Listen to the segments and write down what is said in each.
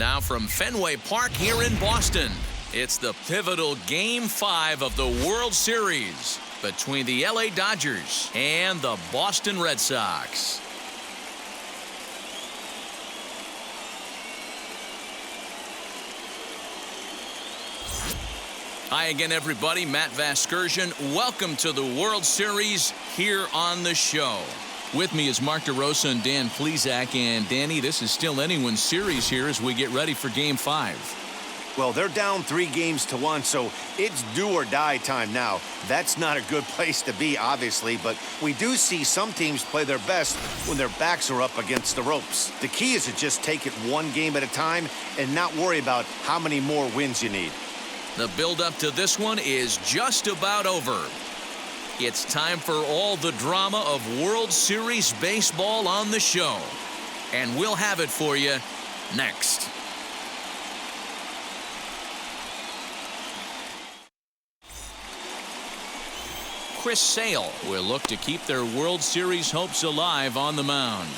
Now from Fenway Park here in Boston, it's the pivotal Game 5 of the World Series between the LA Dodgers and the Boston Red Sox. Hi again, everybody. Matt Vasgersian. Welcome to the World Series here on the show. With me is Mark DeRosa and Dan Plesac. And Danny, this is still anyone's series here as we get ready for Game 5. Well, they're down 3-1, so it's do or die time now. That's not a good place to be, obviously, but we do see some teams play their best when their backs are up against the ropes. The key is to just take it one game at a time and not worry about how many more wins you need. The build-up to this one is just about over. It's time for all the drama of World Series baseball on the show. And we'll have it for you next. Chris Sale will look to keep their World Series hopes alive on the mound.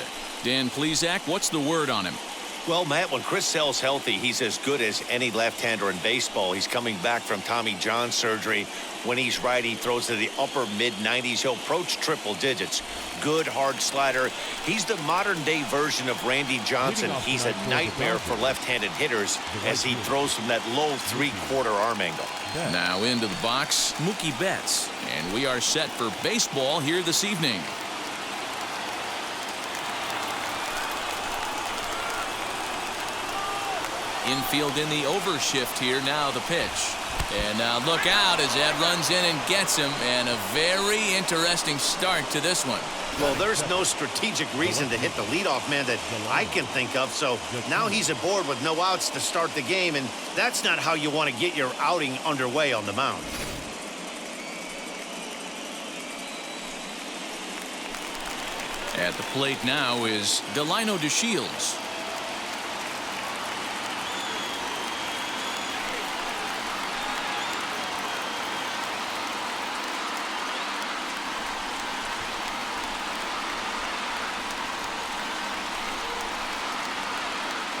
Dan Plesac, what's the word on him? Well, Matt, when Chris Sale's healthy, he's as good as any left-hander in baseball. He's coming back from Tommy John surgery. When he's right, he throws to the upper mid-90s. He'll approach triple digits. Good, hard slider. He's the modern-day version of Randy Johnson. He's a nightmare for left-handed hitters as he throws from that low three-quarter arm angle. Now into the box, Mookie Betts. And we are set for baseball here this evening. Infield in the overshift here. Now the pitch. And now look out as Ed runs in and gets him. And a very interesting start to this one. Well, there's no strategic reason to hit the leadoff man that I can think of. So now he's aboard with no outs to start the game. And that's not how you want to get your outing underway on the mound. At the plate now is Delino DeShields.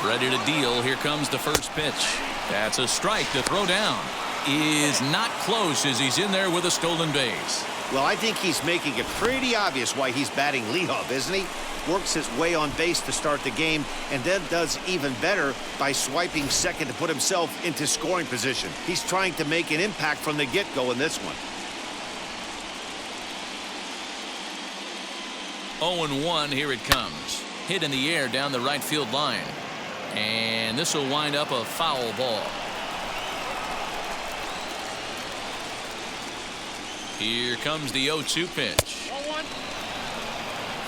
Ready to deal. Here comes the first pitch. That's a strike. To throw down is not close as he's in there with a stolen base. Well, I think he's making it pretty obvious why he's batting leadoff, isn't he? Works his way on base to start the game and then does even better by swiping second to put himself into scoring position. He's trying to make an impact from the get-go in this one. 0-1. Here it comes. Hit in the air down the right field line. And this will wind up a foul ball. Here comes the 0-2 pitch.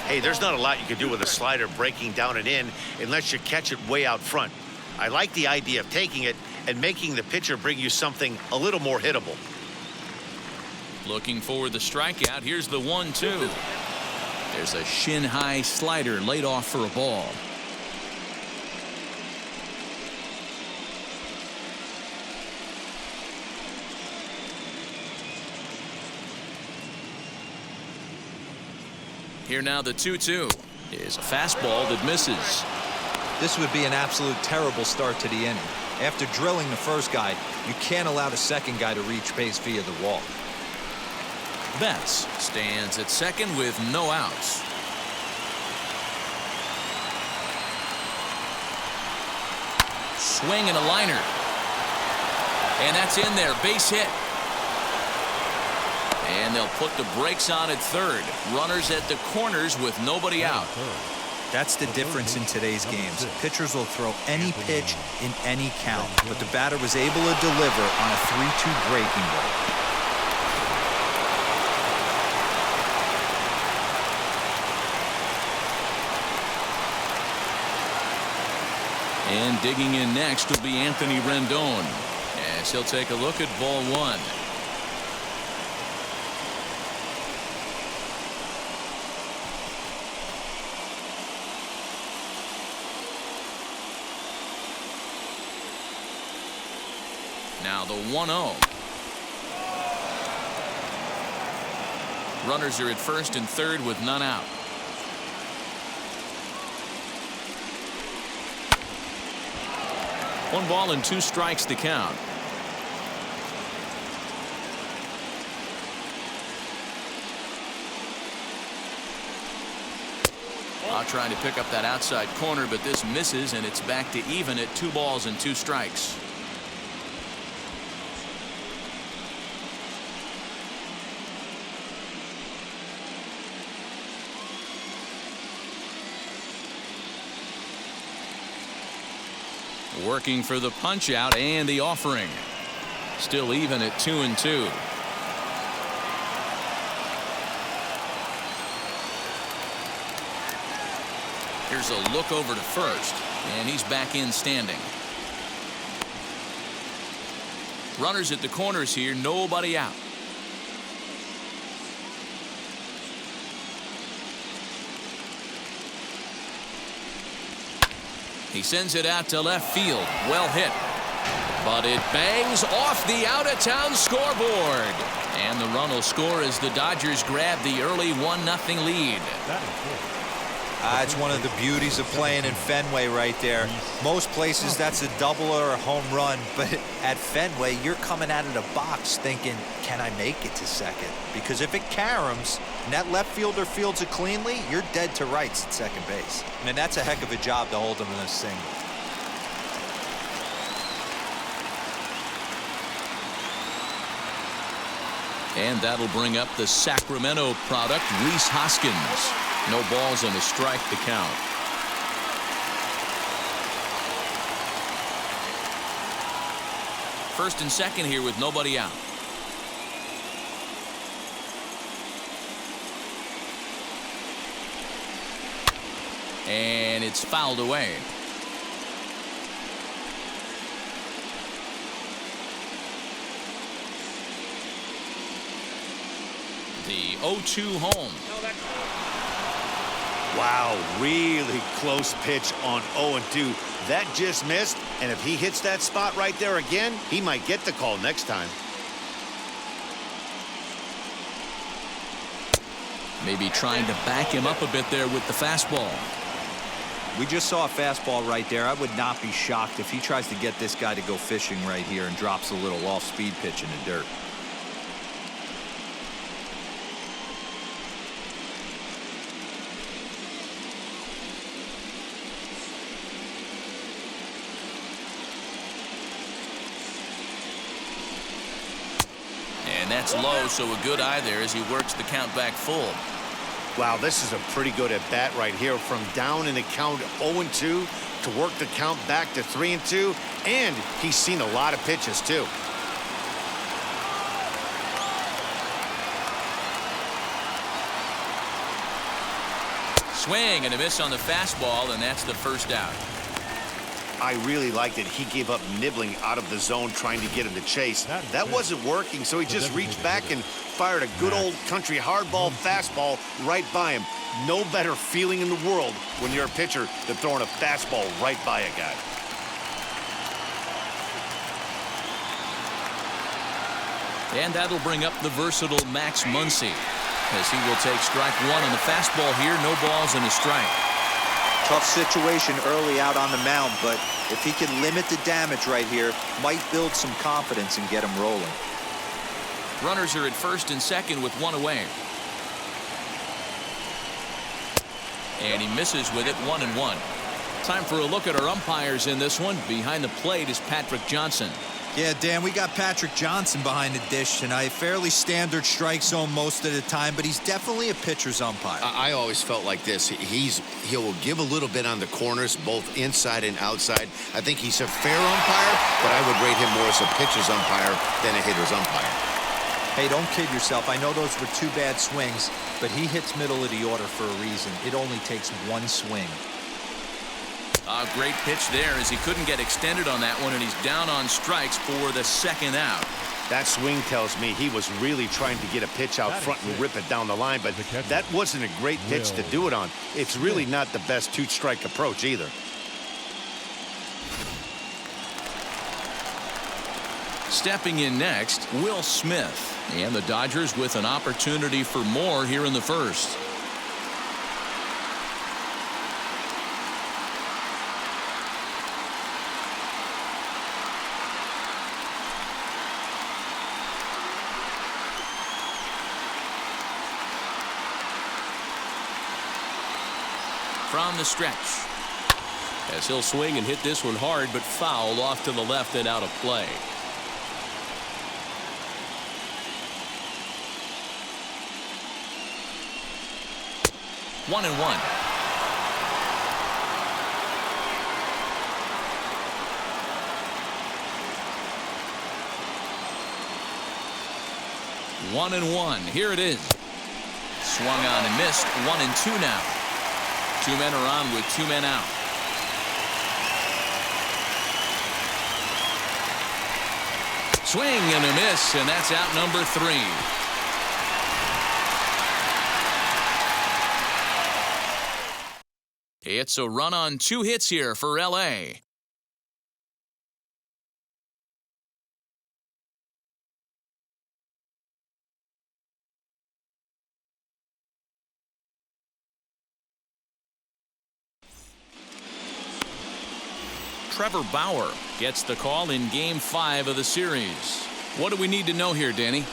Hey, there's not a lot you can do with a slider breaking down and in unless you catch it way out front. I like the idea of taking it and making the pitcher bring you something a little more hittable. Looking for the strikeout. Here's the 1-2. There's a shin-high slider laid off for a ball. Here now the 2-2 is a fastball that misses. This would be an absolute terrible start to the inning. After drilling the first guy, you can't allow the second guy to reach base via the walk. Betts stands at second with no outs. Swing and a liner. And that's in there. Base hit. And they'll put the brakes on at third. Runners at the corners with nobody out. That's the difference in today's games. Pitchers will throw any pitch in any count, but the batter was able to deliver on a 3-2 breaking ball. And digging in next will be Anthony Rendon as he'll take a look at ball one. Now the 1-0. Runners are at first and third with none out. 1-2 the count. Trying to pick up that outside corner, but this misses, and it's back to even at 2-2. Working for the punch out and the offering. Still even at 2-2. Here's a look over to first, and he's back in standing. Runners at the corners here, nobody out. He sends it out to left field. Well hit. But it bangs off the out-of-town scoreboard. And the run will score as the Dodgers grab the early 1-0 lead. It's one of the beauties of playing in Fenway right there. Most places that's a double or a home run, but at Fenway you're coming out of the box thinking, can I make it to second? Because if it caroms and that left fielder fields it cleanly, you're dead to rights at second base. And that's a heck of a job to hold him in a single. And that'll bring up the Sacramento product, Rhys Hoskins. No balls and a strike to count. First and second here with nobody out. And it's fouled away. The 0-2 home. Wow, really close pitch on 0-2. That just missed, and if he hits that spot right there again, he might get the call next time. Maybe trying to back him up a bit there with the fastball. We just saw a fastball right there. I would not be shocked if he tries to get this guy to go fishing right here and drops a little off-speed pitch in the dirt. And that's low, so a good eye there as he works the count back full. Wow, this is a pretty good at bat right here. From down in the count 0-2 to work the count back to 3-2, and he's seen a lot of pitches too. Swing and a miss on the fastball, and that's the first out. I really liked it. He gave up nibbling out of the zone trying to get him to chase. That wasn't working, so he just reached back and fired a good old country hardball fastball right by him. No better feeling in the world when you're a pitcher than throwing a fastball right by a guy. And that'll bring up the versatile Max Muncy, as he will take strike one on the fastball here. No balls and a strike. Tough situation early out on the mound, but if he can limit the damage right here, might build some confidence and get him rolling. Runners are at first and second with one away. And he misses with it, 1-1. Time for a look at our umpires in this one. Behind the plate is Patrick Johnson. Yeah, Dan, we got Patrick Johnson behind the dish tonight. Fairly standard strike zone most of the time, but he's definitely a pitcher's umpire. I always felt like this. He will give a little bit on the corners, both inside and outside. I think he's a fair umpire, but I would rate him more as a pitcher's umpire than a hitter's umpire. Hey, don't kid yourself. I know those were two bad swings, but he hits middle of the order for a reason. It only takes one swing. A great pitch there as he couldn't get extended on that one, and he's down on strikes for the second out. That swing tells me he was really trying to get a pitch out front and rip it down the line, but that wasn't a great pitch to do it on. It's really not the best two-strike approach either. Stepping in next, Will Smith. And the Dodgers with an opportunity for more here in the first. from the stretch. As he'll swing and hit this one hard, but foul off to the left and out of play. One and one. One and one. Here it is. Swung on and missed. 1 and 2 now. 2 men are on with 2 men out. Swing and a miss, and that's out number 3. It's a run on 2 hits here for LA. Trevor Bauer gets the call in Game 5 of the series. What do we need to know here, Danny?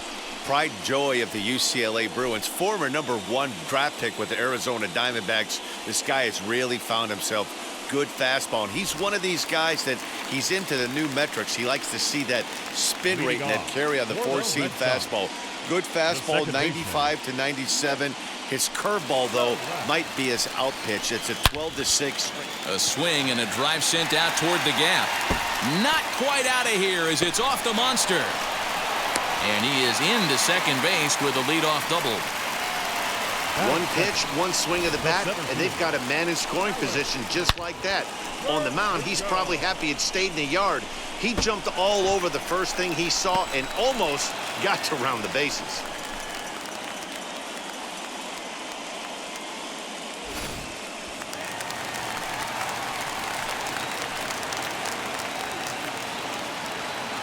Pride and joy of the UCLA Bruins, former #1 draft pick with the Arizona Diamondbacks. This guy has really found himself good fastball, and he's one of these guys that he's into the new metrics. He likes to see that spin rate and that carry on the 4-seam fastball. Good fastball, 95 to 97. His curveball, though, might be his out pitch. It's a 12-6. A swing and a drive sent out toward the gap. Not quite out of here as it's off the monster. And he is into second base with a leadoff double. One pitch, one swing of the bat, and they've got a man in scoring position just like that. On the mound, he's probably happy it stayed in the yard. He jumped all over the first thing he saw and almost got to round the bases.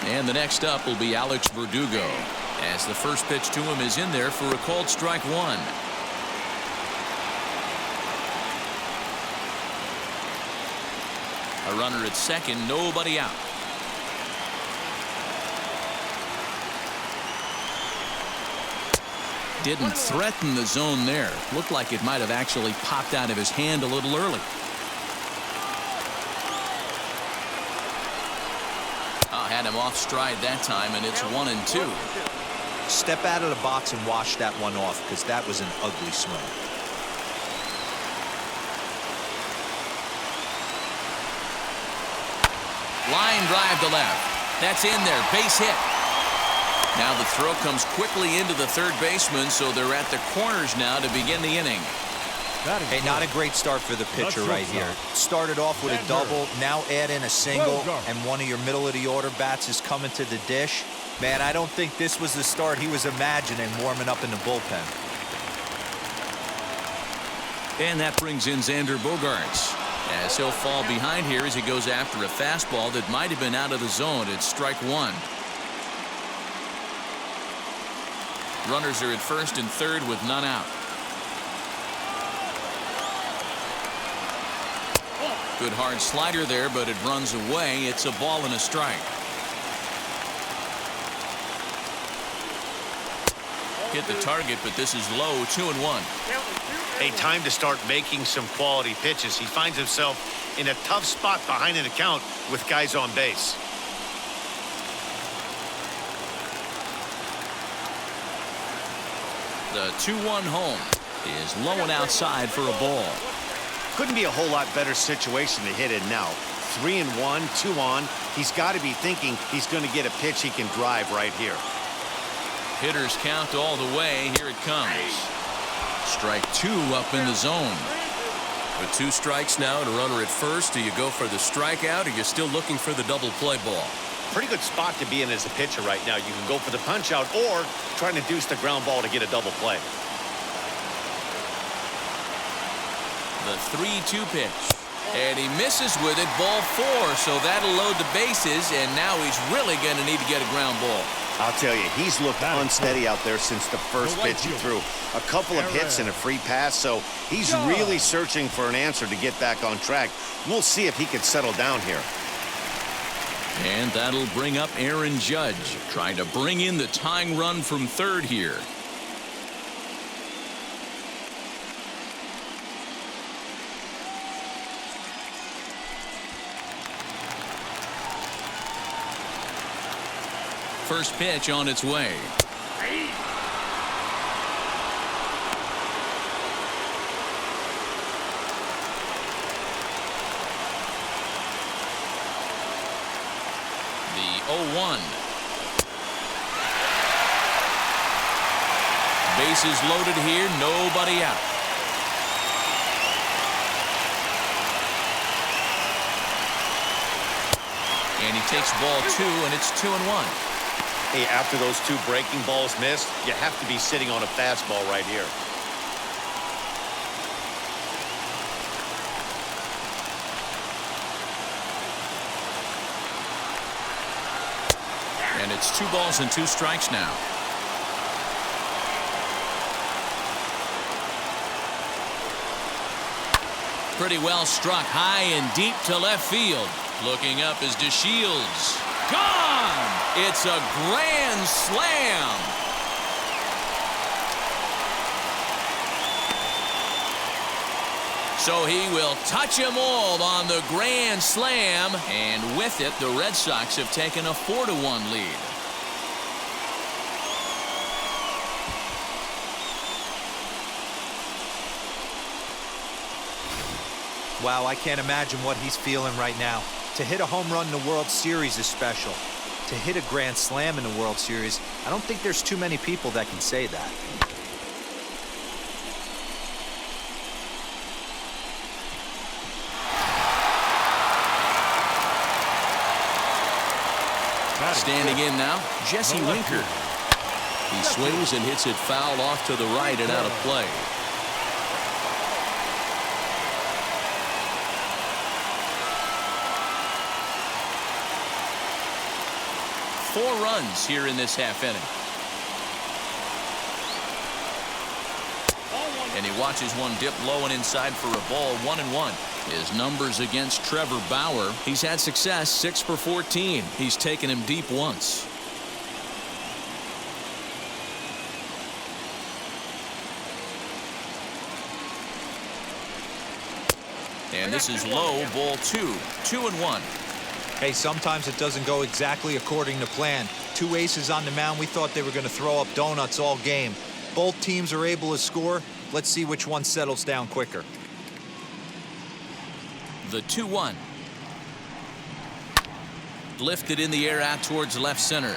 And the next up will be Alex Verdugo, as the first pitch to him is in there for a called strike 1. A runner at second, nobody out. Didn't threaten the zone there. Looked like it might have actually popped out of his hand a little early. Had him off stride that time, and it's 1 and 2. Step out of the box and wash that one off, because that was an ugly swing. Line drive to left. That's in there. Base hit. Now the throw comes quickly into the third baseman, so they're at the corners now to begin the inning. Hey, not a great start for the pitcher right here. Started off with a double, now add in a single, and one of your middle-of-the-order bats is coming to the dish. Man, I don't think this was the start he was imagining warming up in the bullpen. And that brings in Xander Bogaerts, as he'll fall behind here as he goes after a fastball that might have been out of the zone. It's strike 1. Runners are at first and third with none out. Good hard slider there, but it runs away. It's a ball and a strike. Hit the target, but this is low. 2-1. A time to start making some quality pitches. He finds himself in a tough spot behind an account with guys on base. The 2-1 home is low and outside for a ball. Couldn't be a whole lot better situation to hit in now. 3-1, 2 on. He's got to be thinking he's going to get a pitch he can drive right here. Hitters count all the way. Here it comes. Strike 2 up in the zone. With 2 strikes now and a runner at first, do you go for the strikeout, or you're still looking for the double play ball? Pretty good spot to be in as a pitcher right now. You can go for the punch out or try to deuce the ground ball to get a double play. The 3-2 pitch. And he misses with it. Ball 4. So that'll load the bases. And now he's really going to need to get a ground ball. I'll tell you, he's looked unsteady out there since the first pitch he threw. A couple of hits and a free pass. So he's really searching for an answer to get back on track. We'll see if he can settle down here. And that'll bring up Aaron Judge, trying to bring in the tying run from third here. first pitch on its way. The 0-1. Bases loaded here, nobody out. And he takes ball 2, and it's 2-1. Hey, after those 2 breaking balls missed, you have to be sitting on a fastball right here. And it's 2 balls and 2 strikes now. Pretty well struck high and deep to left field. Looking up is DeShields. Gone! It's a grand slam. So he will touch them all on the grand slam. And with it, the Red Sox have taken a 4-1 lead. Wow, I can't imagine what he's feeling right now. To hit a home run in the World Series is special. To hit a grand slam in the World Series, I don't think there's too many people that can say that. Standing in now, Jesse Winker. He swings and hits it foul off to the right and out of play. Four runs here in this half inning. And he watches one dip low and inside for a ball. 1-1. His numbers against Trevor Bauer. He's had success, 6 for 14. He's taken him deep once. And this is low, ball 2. 2-1. Hey, sometimes it doesn't go exactly according to plan. 2 aces on the mound. We thought they were going to throw up donuts all game. Both teams are able to score. Let's see which one settles down quicker. The 2-1. Lifted in the air out towards left center.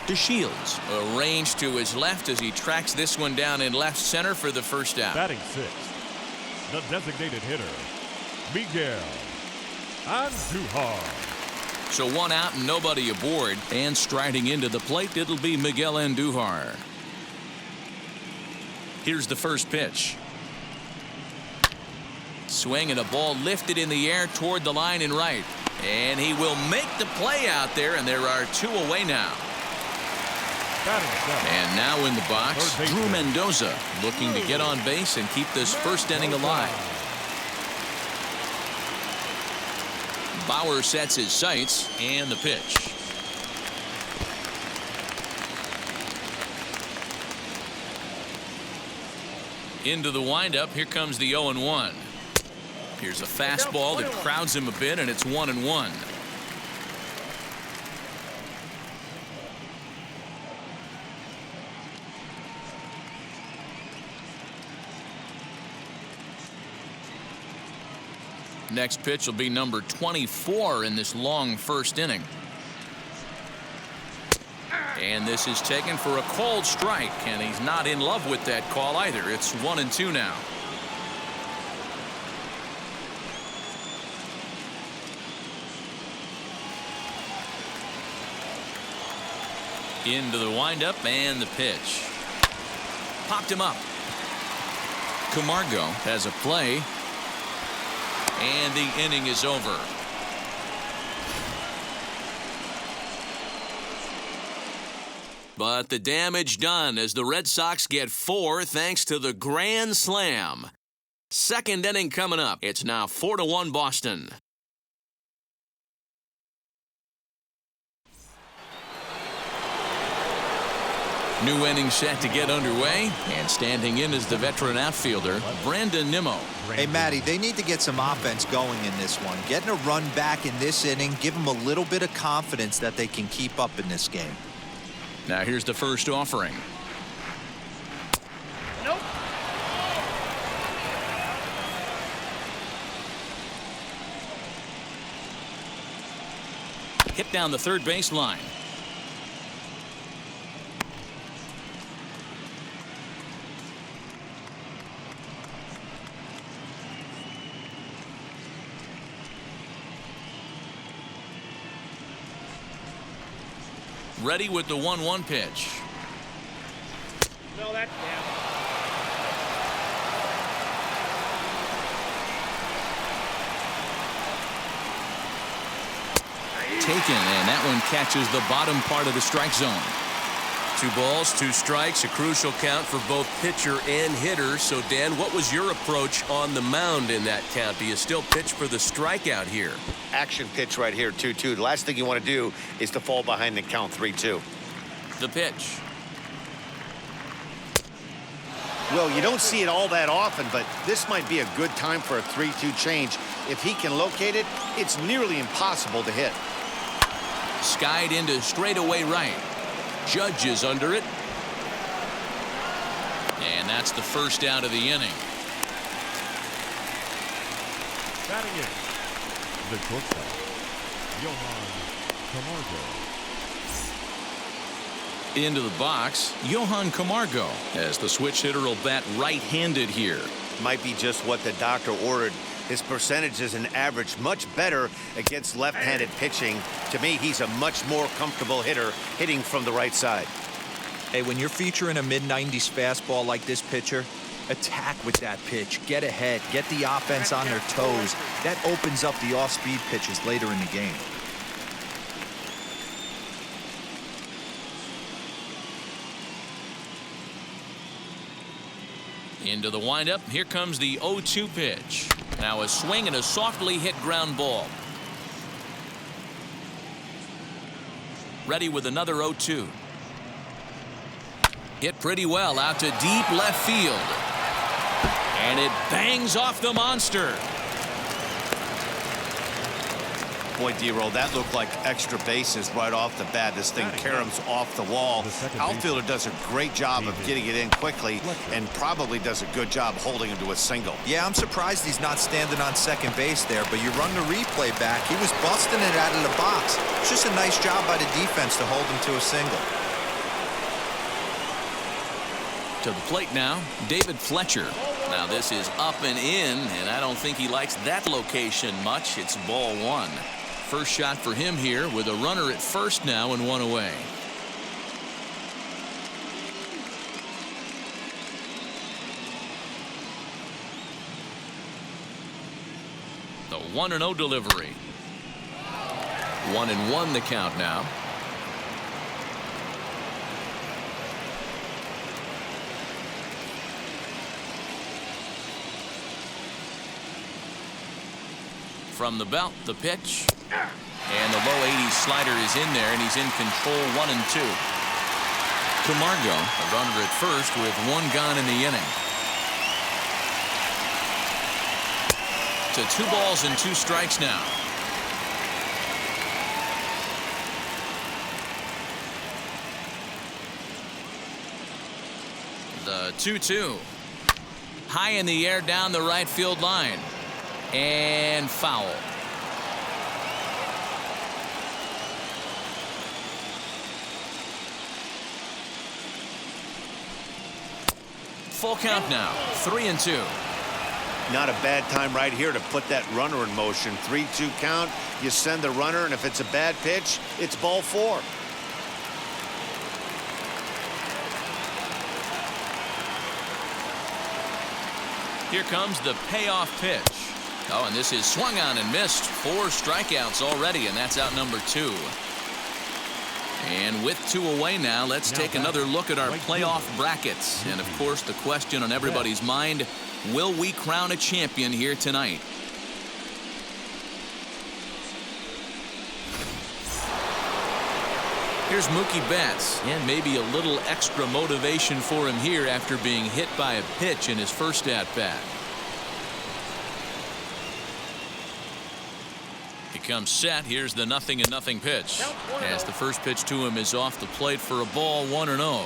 DeShields arranged to his left as he tracks this one down in left center for the first out. Batting 6th, the designated hitter, Miguel Andujar. So 1 out and nobody aboard. And striding into the plate, it'll be Miguel Andujar. Here's the first pitch. Swing and a ball lifted in the air toward the line and right. And he will make the play out there, and there are 2 away now. And now in the box, Drew Mendoza looking to get on base and keep this first inning alive. Bauer sets his sights, and the pitch. Into the windup, here comes the 0-1. Here's a fastball that crowds him a bit, and it's 1-1. Next pitch will be number 24 in this long first inning. And this is taken for a called strike, and he's not in love with that call either. It's 1-2 now. Into the windup and the pitch. Popped him up. Camargo has a play. And the inning is over. But the damage done as the Red Sox get 4 thanks to the grand slam. Second inning coming up. It's now 4-1 Boston. New inning set to get underway, and standing in is the veteran outfielder, Brandon Nimmo. Hey, Matty, they need to get some offense going in this one. Getting a run back in this inning, give them a little bit of confidence that they can keep up in this game. Now here's the first offering. Nope. Hit down the third baseline. Ready with the 1-1 pitch. No, that's down. Taken, and that one catches the bottom part of the strike zone. 2 balls, 2 strikes, a crucial count for both pitcher and hitter. So, Dan, what was your approach on the mound in that count? Do you still pitch for the strikeout here? Action pitch right here, 2-2. The last thing you want to do is to fall behind the count 3-2. The pitch. Well, you don't see it all that often, but this might be a good time for a 3-2 change. If he can locate it, it's nearly impossible to hit. Skied into straightaway right. Judge is under it. And that's the first out of the inning. Batting in, the shortstop, Johan Camargo. Into the box, Johan Camargo, as the switch hitter will bat right-handed here. Might be just what the doctor ordered. His percentages and average much better against left-handed pitching. To me, he's a much more comfortable hitter hitting from the right side. Hey, when you're featuring a mid-90s fastball like this pitcher, attack with that pitch. Get ahead. Get the offense on their toes. That opens up the off-speed pitches later in the game. Into the windup. Here comes the 0-2 pitch. Now a swing and a softly hit ground ball. Ready with another 0-2. Hit pretty well out to deep left field. And it bangs off the monster. Boy, D-Roll, that looked like extra bases right off the bat. This thing caroms off the wall. Outfielder does a great job of getting it in quickly and probably does a good job holding him to a single. Yeah, I'm surprised he's not standing on second base there, but you run the replay back. He was busting it out of the box. It's just a nice job by the defense to hold him to a single. To the plate now, David Fletcher. Now this is up and in, and I don't think he likes that location much. It's ball 1. First shot for him here with a runner at first now and 1 away. The 1-0 delivery. 1-1 the count now. From the belt, the pitch. And the low 80s slider is in there, and he's in control 1-2. Camargo, a runner at first with 1 gone in the inning. To 2 balls and 2 strikes now. The 2-2. High in the air down the right field line. And foul. Full count now, 3-2. Not a bad time right here to put that runner in motion. 3-2 count, you send the runner, and if it's a bad pitch, it's ball 4. Here comes the payoff pitch. Oh, and this is swung on and missed. 4 strikeouts already, and that's out number 2. And with 2 away now, let's take another look at our playoff brackets. And, of course, the question on everybody's mind, will we crown a champion here tonight? Here's Mookie Betts, and maybe a little extra motivation for him here after being hit by a pitch in his first at-bat. comes set. Here's the 0-0 pitch. As the first pitch to him is off the plate for a ball, 1-0.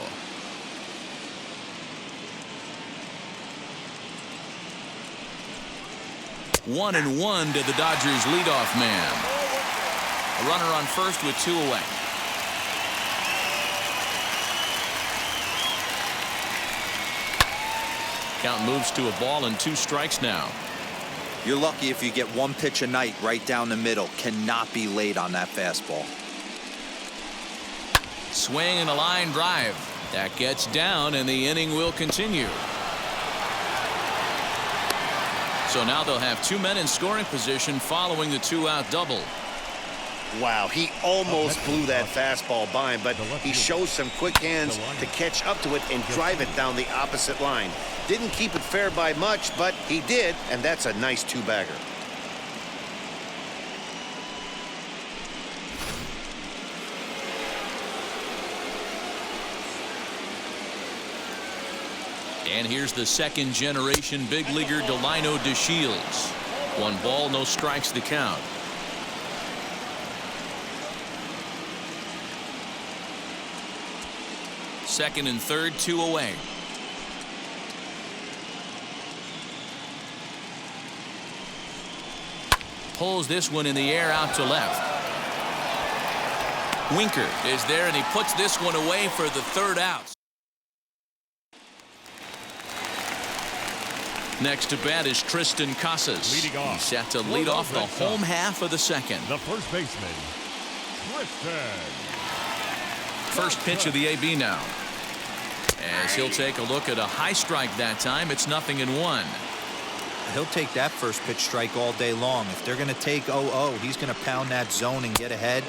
One and one to the Dodgers leadoff man. A runner on first with 2 away. Count moves to a ball and 2 strikes now. You're lucky if you get 1 pitch a night right down the middle. Cannot be late on that fastball. Swing and a line drive. That gets down and the inning will continue. So now they'll have 2 men in scoring position following the 2-out double. Wow, he almost blew that fastball by him, but he shows some quick hands to catch up to it and drive it down the opposite line. Didn't keep it fair by much, but he did, and that's a nice 2-bagger. And here's the second-generation big leaguer Delino DeShields. 1 ball, no strikes to count. Second and third, 2 away. Pulls this one in the air out to left. Winker is there, and he puts this one away for the 3rd out. Next to bat is Tristan Casas. Leading off. He's set to lead off the home half of the second. The first baseman, Tristan. First pitch of the AB now. As he'll take a look at a high strike that time. It's 0-1. He'll take that first pitch strike all day long. If they're going to take 0-0, he's going to pound that zone and get ahead.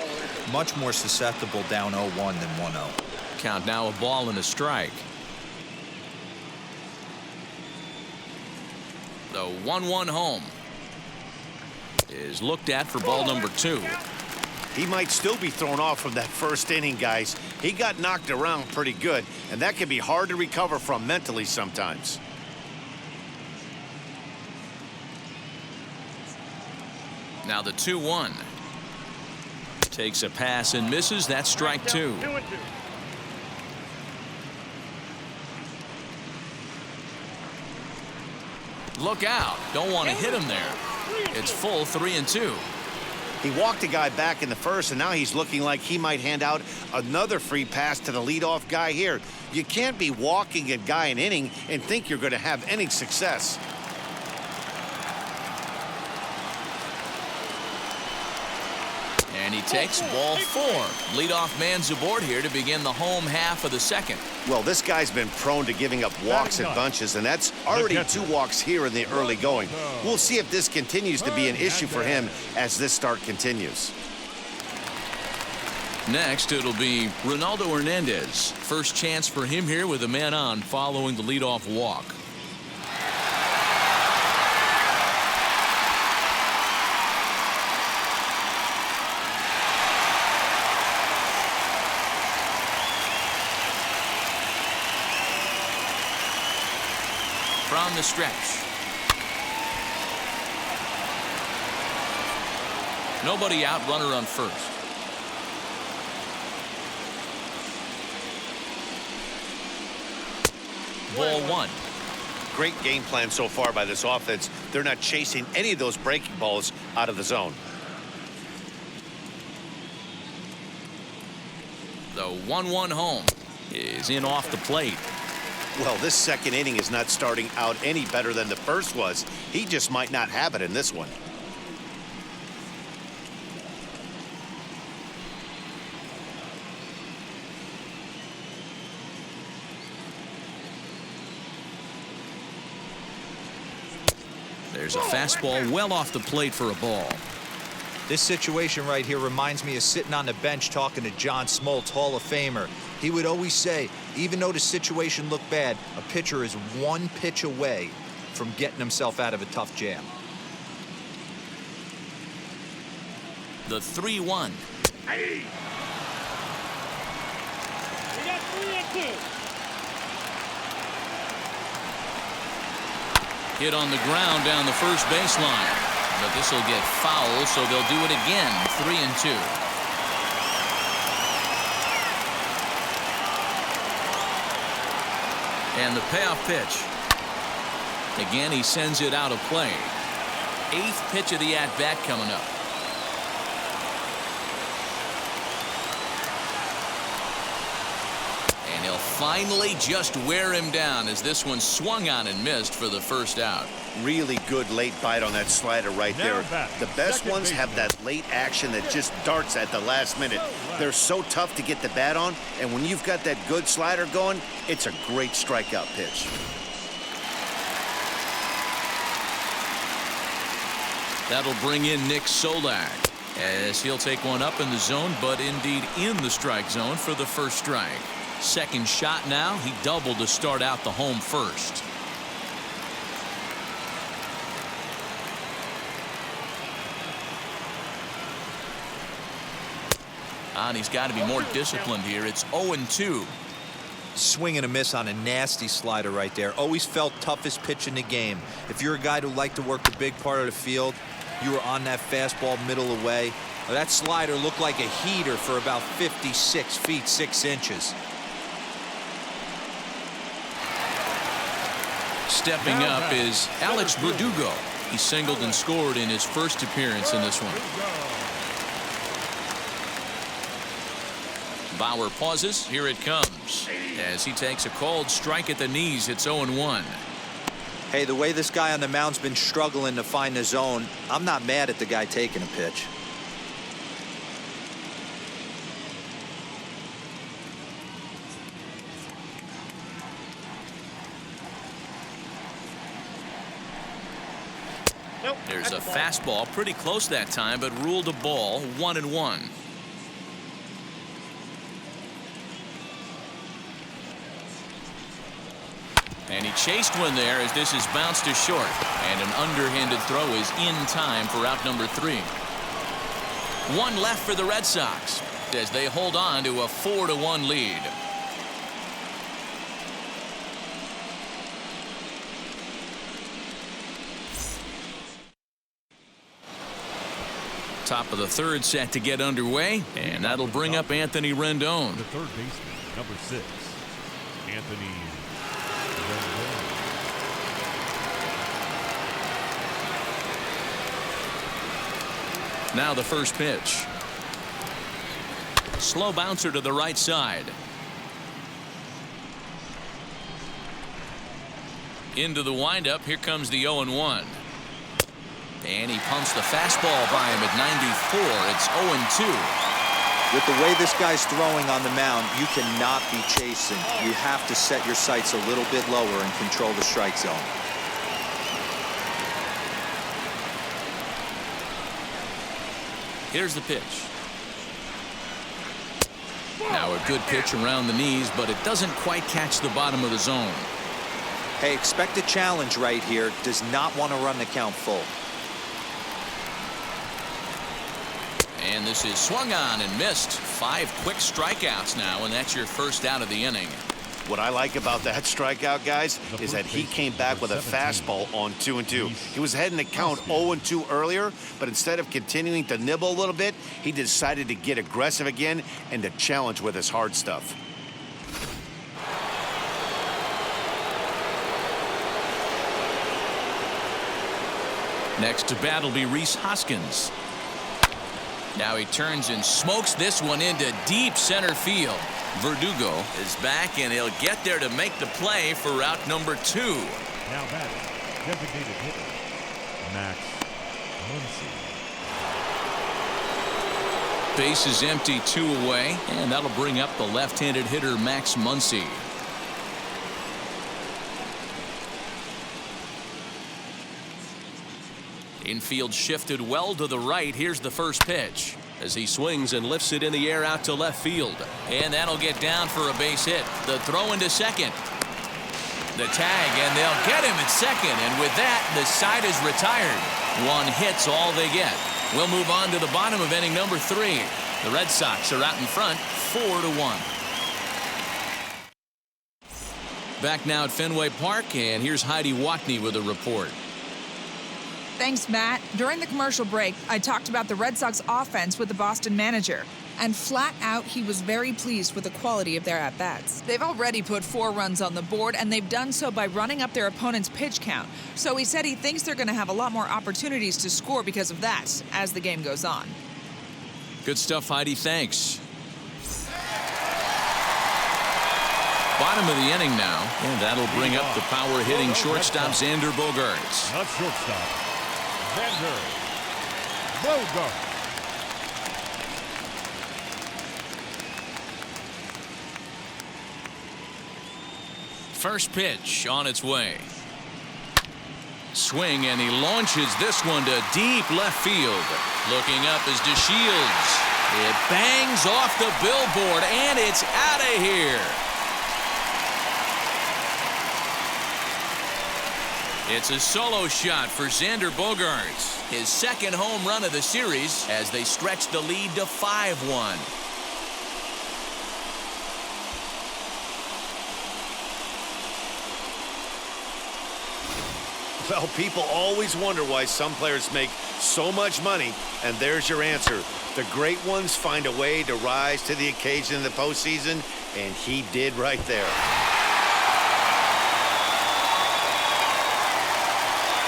Much more susceptible down 0-1 than 1-0. Count now a ball and a strike. The 1-1 home is looked at for ball number 2. He might still be thrown off from that first inning, guys. He got knocked around pretty good, and that can be hard to recover from mentally sometimes. Now the 2-1. Takes a pass and misses. That's strike 2. Look out. Don't want to hit him there. It's full 3-2. He walked a guy back in the first, and now he's looking like he might hand out another free pass to the leadoff guy here. You can't be walking a guy an inning and think you're going to have any success. And he takes ball 4. Leadoff man's aboard here to begin the home half of the second. Well, this guy's been prone to giving up walks in bunches, and that's already 2 walks here in the early going. We'll see if this continues to be an issue for him as this start continues. Next, it'll be Ronaldo Hernandez. First chance for him here with a man on following the leadoff walk. From the stretch. Nobody out, runner on first. Ball 1. Great game plan so far by this offense. They're not chasing any of those breaking balls out of the zone. The 1-1 home is in off the plate. Well, this second inning is not starting out any better than the first was. He just might not have it in this one. There's a fastball well off the plate for a ball. This situation right here reminds me of sitting on the bench talking to John Smoltz, Hall of Famer. He would always say, even though the situation looked bad, a pitcher is 1 pitch away from getting himself out of a tough jam. The 3-1. Hey. We got 3-2. Hit on the ground down the first baseline. But this will get foul, so they'll do it again. 3-2. And the payoff pitch. Again, he sends it out of play. 8th pitch of the at-bat coming up. And he'll finally just wear him down as this one swung on and missed for the first out. Really good late bite on that slider right there. The best ones have that late action that just darts at the last minute. They're so tough to get the bat on, and when you've got that good slider going, it's a great strikeout pitch. That'll bring in Nick Solak as he'll take one up in the zone, but indeed in the strike zone for the first strike. Second shot now. He doubled to start out the home first. And he's got to be more disciplined here. It's 0-2. Swing and a miss on a nasty slider right there. Always felt toughest pitch in the game. If you're a guy who liked to work the big part of the field, you were on that fastball middle away. That slider looked like a heater for about 56 feet 6 inches. Stepping up is Alex Verdugo. He singled and scored in his first appearance in this one. Bauer pauses. Here it comes as he takes a cold strike at the knees. It's 0-1. Hey, the way this guy on the mound's been struggling to find the zone, I'm not mad at the guy taking a pitch. There's a fastball pretty close that time, but ruled a ball. 1-1. And he chased one there as this is bounced to short. And an underhanded throw is in time for out number 3. One left for the Red Sox as they hold on to a 4-1 lead. Top of the third set to get underway, and that'll bring up Anthony Rendon. The third baseman, number 6, Anthony Rendon. Now the first pitch. Slow bouncer to the right side. Into the windup. Here comes the 0-1. And he pumps the fastball by him at 94. It's 0-2. With the way this guy's throwing on the mound, you cannot be chasing. You have to set your sights a little bit lower and control the strike zone. Here's the pitch. Now a good pitch around the knees, but it doesn't quite catch the bottom of the zone. Hey, expect a challenge right here. Does not want to run the count full. And this is swung on and missed. 5 quick strikeouts now, and that's your first out of the inning. What I like about that strikeout, guys, is that he came back with a fastball on 2-2. He was heading to count 0-2 earlier, but instead of continuing to nibble a little bit, he decided to get aggressive again and to challenge with his hard stuff. Next to bat will be Rhys Hoskins. Now he turns and smokes this one into deep center field. Verdugo is back, and he'll get there to make the play for route number 2. Now batting, designated hitter, Max Muncy. Base is empty, 2 away, and that'll bring up the left-handed hitter Max Muncy. Infield shifted well to the right. Here's the first pitch as he swings and lifts it in the air out to left field. And that'll get down for a base hit. The throw into second. The tag, and they'll get him at second. And with that, the side is retired. 1 hit's all they get. We'll move on to the bottom of inning number 3. The Red Sox are out in front, 4-1. Back now at Fenway Park, and here's Heidi Watney with a report. Thanks, Matt. During the commercial break, I talked about the Red Sox offense with the Boston manager. And flat out, he was very pleased with the quality of their at-bats. They've already put 4 runs on the board, and they've done so by running up their opponent's pitch count. So he said he thinks they're going to have a lot more opportunities to score because of that as the game goes on. Good stuff, Heidi. Thanks. Bottom of the inning now, and that'll bring up the power-hitting shortstop Xander Bogaerts. Not shortstop. Xander Bogaerts. First pitch on its way. Swing, and he launches this one to deep left field. Looking up is DeShields. It bangs off the billboard, and it's out of here. It's a solo shot for Xander Bogaerts. His second home run of the series as they stretch the lead to 5-1. Well, people always wonder why some players make so much money, and there's your answer. The great ones find a way to rise to the occasion in the postseason, and he did right there.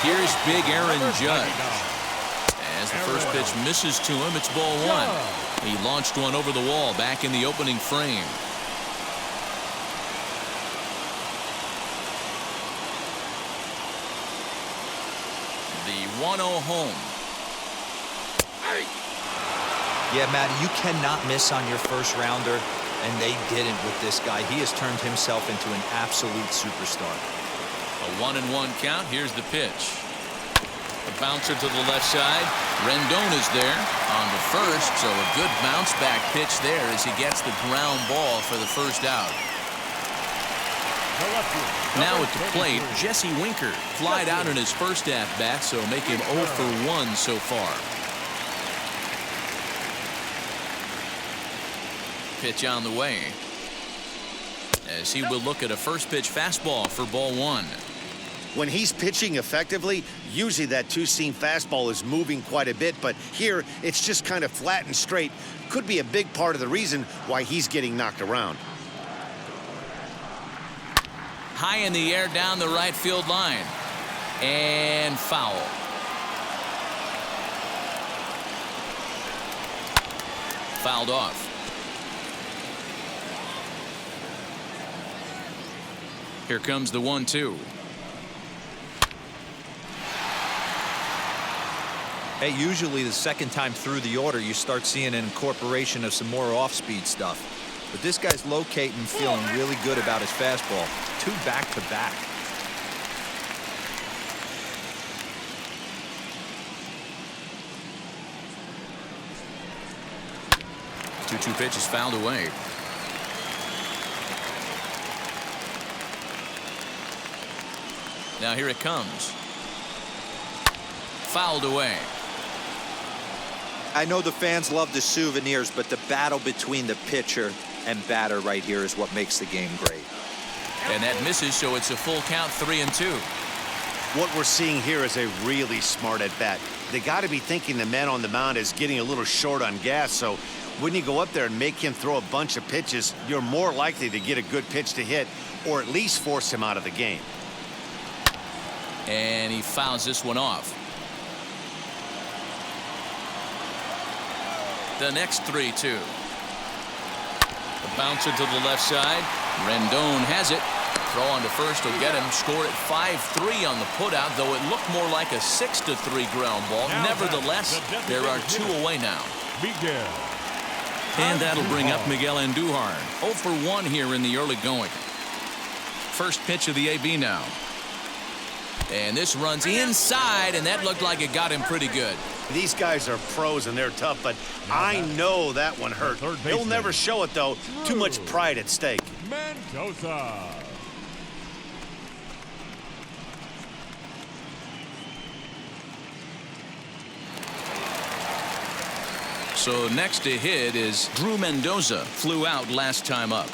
Here's big Aaron Judge. As the first pitch misses to him, it's ball 1. He launched one over the wall back in the opening frame. The 1-0 home. Yeah, Matt, you cannot miss on your first rounder, and they didn't with this guy. He has turned himself into an absolute superstar. A 1-1 count. Here's the pitch. A bouncer to the left side. Rendon is there on the first, so a good bounce back pitch there as he gets the ground ball for the first out. Now at the plate, Jesse Winker flied out in his first at-bat, so make him 0 for 1 so far. Pitch on the way, as he will look at a first pitch fastball for ball 1. When he's pitching effectively, usually that two-seam fastball is moving quite a bit, but here it's just kind of flat and straight. Could be a big part of the reason why he's getting knocked around. High in the air down the right field line, and foul. Fouled off. Here comes the 1-2. Hey, usually the second time through the order, you start seeing an incorporation of some more off-speed stuff. But this guy's locating, feeling really good about his fastball. 2 back-to-back. Two pitches fouled away. Now here it comes. Fouled away. I know the fans love the souvenirs, but the battle between the pitcher and batter right here is what makes the game great. And that misses, so it's a full count, 3-2. What we're seeing here is a really smart at-bat. They got to be thinking the man on the mound is getting a little short on gas, so when you go up there and make him throw a bunch of pitches, you're more likely to get a good pitch to hit or at least force him out of the game. And he fouls this one off. The next 3-2. The bouncer to the left side. Rendon has it. Throw on to first will get him. Score at 5-3 on the putout, though it looked more like a 6-3 ground ball. Nevertheless, there are 2 away now. Miguel. And that'll bring up Miguel Andujar. 0 for 1 here in the early going. First pitch of the AB now. And this runs inside, and that looked like it got him pretty good. These guys are pros and they're tough, but I know that one hurt. He'll never show it, though. Too much pride at stake. Mendoza. So next to hit is Drew Mendoza. Flew out last time up.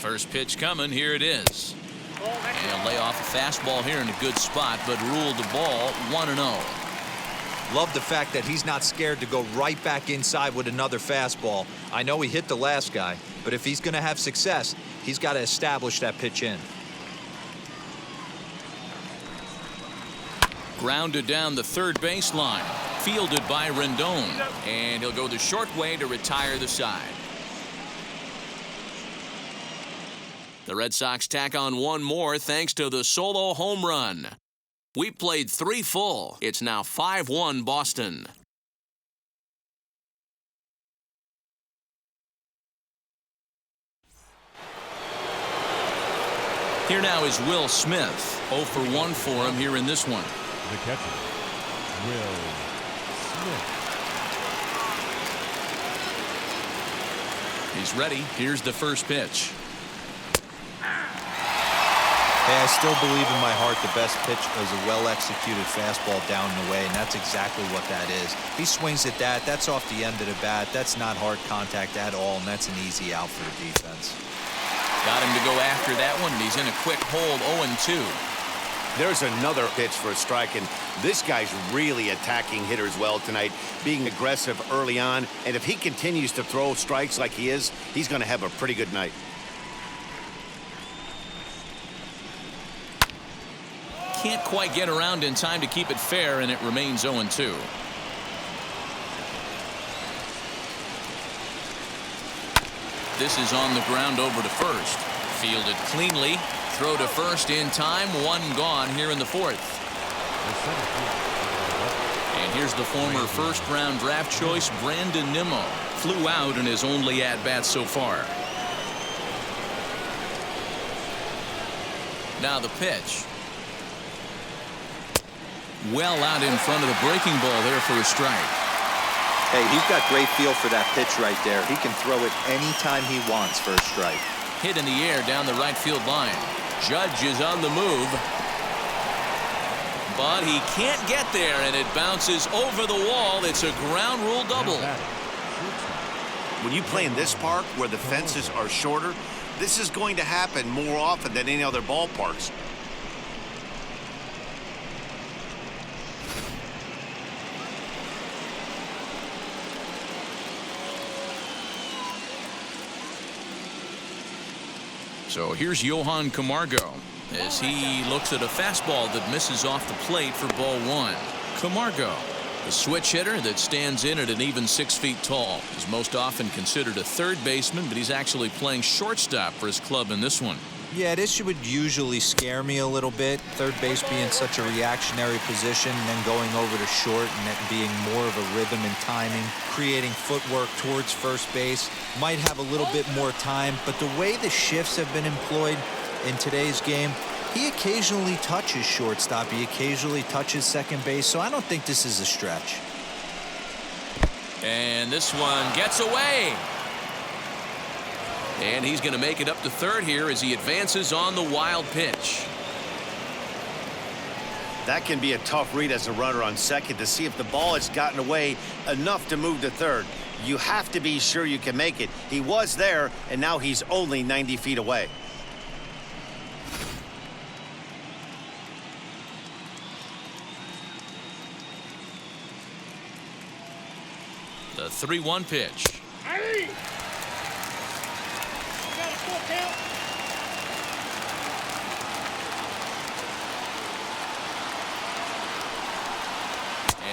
First pitch coming. Here it is. And he'll lay off a fastball here in a good spot, but ruled the ball 1-0. Love the fact that he's not scared to go right back inside with another fastball. I know he hit the last guy, but if he's going to have success, he's got to establish that pitch in. Grounded down the third baseline. Fielded by Rendon. And he'll go the short way to retire the side. The Red Sox tack on one more thanks to the solo home run. We played 3 full. It's now 5-1 Boston. Here now is Will Smith. 0 for 1 for him here in this one. The catcher, Will Smith. He's ready. Here's the first pitch. Hey, I still believe in my heart the best pitch is a well-executed fastball down and away, and that's exactly what that is. He swings at that. That's off the end of the bat. That's not hard contact at all, and that's an easy out for the defense. Got him to go after that one, and he's in a quick hold, 0-2. There's another pitch for a strike, and this guy's really attacking hitters well tonight, being aggressive early on, and if he continues to throw strikes like he is, he's going to have a pretty good night. Can't quite get around in time to keep it fair, and it remains 0-2. This is on the ground over to first. Fielded cleanly. Throw to first in time. 1 gone here in the 4th. And here's the former first-round draft choice, Brandon Nimmo. Flew out in his only at-bat so far. Now the pitch. Well out in front of the breaking ball there for a strike. Hey, he's got great feel for that pitch right there. He can throw it anytime he wants for a strike. Hit in the air down the right field line. Judge is on the move. But he can't get there, and it bounces over the wall. It's a ground rule double. When you play in this park where the fences are shorter, this is going to happen more often than any other ballparks. So here's Johan Camargo as he looks at a fastball that misses off the plate for ball 1. Camargo, the switch hitter that stands in at an even 6 feet tall. He's most often considered a third baseman, but he's actually playing shortstop for his club in this one. Yeah, this would usually scare me a little bit. Third base being such a reactionary position, and then going over to short and it being more of a rhythm and timing, creating footwork towards first base. Might have a little bit more time, but the way the shifts have been employed in today's game, he occasionally touches shortstop, he occasionally touches second base, so I don't think this is a stretch. And this one gets away. And he's going to make it up to third here as he advances on the wild pitch. That can be a tough read as a runner on second to see if the ball has gotten away enough to move to third. You have to be sure you can make it. He was there, and now he's only 90 feet away. The 3-1 pitch. Hey! Got a full count.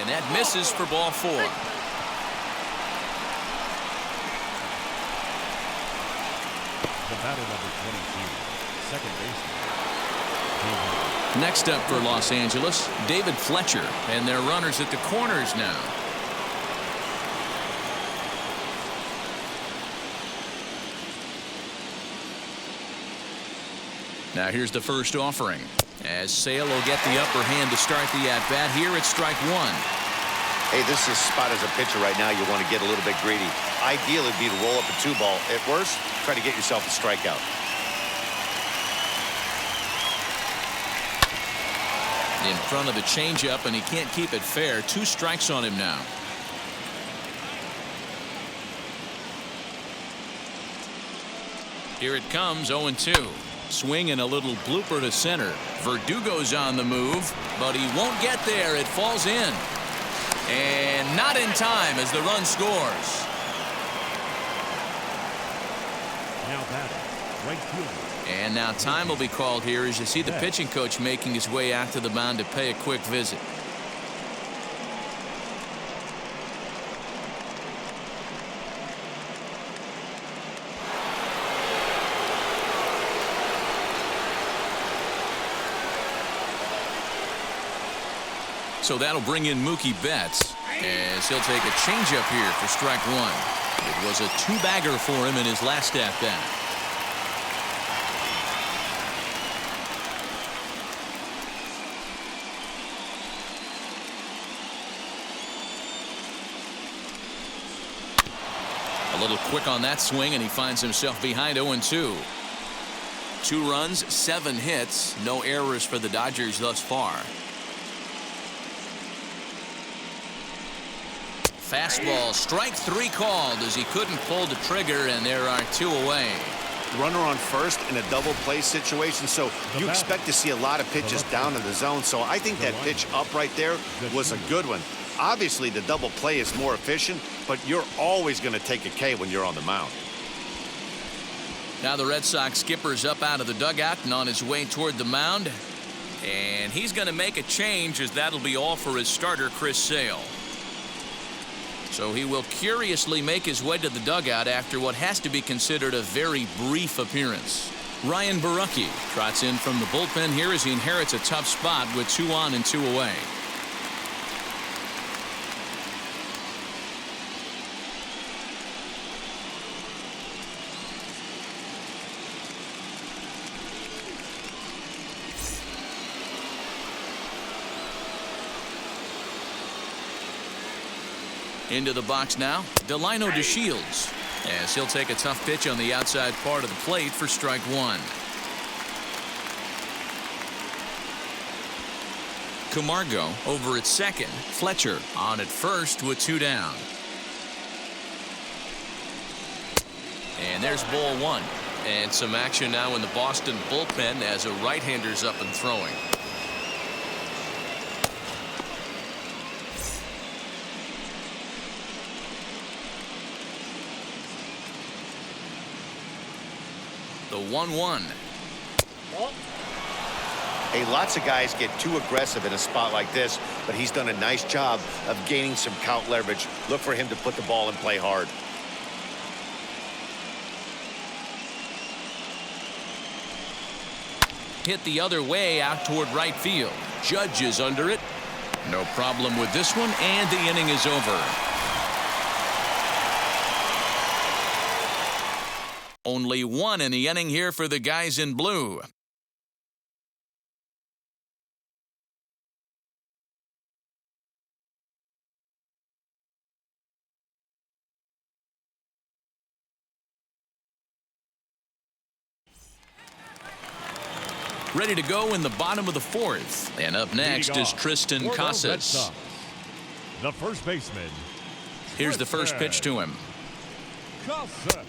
And that misses for ball 4. The batter number 22, second baseman. Next up for Los Angeles, David Fletcher, and their runners at the corners now. Now here's the first offering as Sale will get the upper hand to start the at-bat. Here it's strike 1. Hey, this is a spot as a pitcher right now. You want to get a little bit greedy. Ideal would be to roll up a 2-ball. At worst, try to get yourself a strikeout. In front of the changeup, and he can't keep it fair. 2 strikes on him now. Here it comes, 0-2. Swing and a little blooper to center. Verdugo's on the move, but he won't get there. It falls in. And not in time as the run scores. Now batting, right fielder. And now time will be called here as you see the pitching coach making his way out to the mound to pay a quick visit. So that'll bring in Mookie Betts as he'll take a changeup here for strike one. It was a two-bagger for him in his last at-bat. A little quick on that swing, and he finds himself behind 0-2. 2 runs, 7 hits, no errors for the Dodgers thus far. Fastball, strike 3 called as he couldn't pull the trigger, and there are 2 away. Runner on first in a double play situation, so you expect to see a lot of pitches down in the zone. So I think that pitch up right there was a good one. Obviously, the double play is more efficient, but you're always going to take a K when you're on the mound. Now the Red Sox skipper's up out of the dugout and on his way toward the mound. And he's going to make a change as that'll be all for his starter, Chris Sale. So he will curiously make his way to the dugout after what has to be considered a very brief appearance. Ryan Borucki trots in from the bullpen here as he inherits a tough spot with 2 on and 2 away. Into the box now, Delino DeShields, as he'll take a tough pitch on the outside part of the plate for strike 1. Camargo over at second. Fletcher on at first with 2 down. And there's ball 1. And some action now in the Boston bullpen as a right-hander's up and throwing. The 1-1. Hey, lots of guys get too aggressive in a spot like this, but he's done a nice job of gaining some count leverage. Look for him to put the ball and play hard. Hit the other way out toward right field. Judge is under it. No problem with this one, and the inning is over. Only 1 in the inning here for the guys in blue. Ready to go in the bottom of the 4th. And up next is Triston Casas. The first baseman. Here's the first pitch to him. Casas.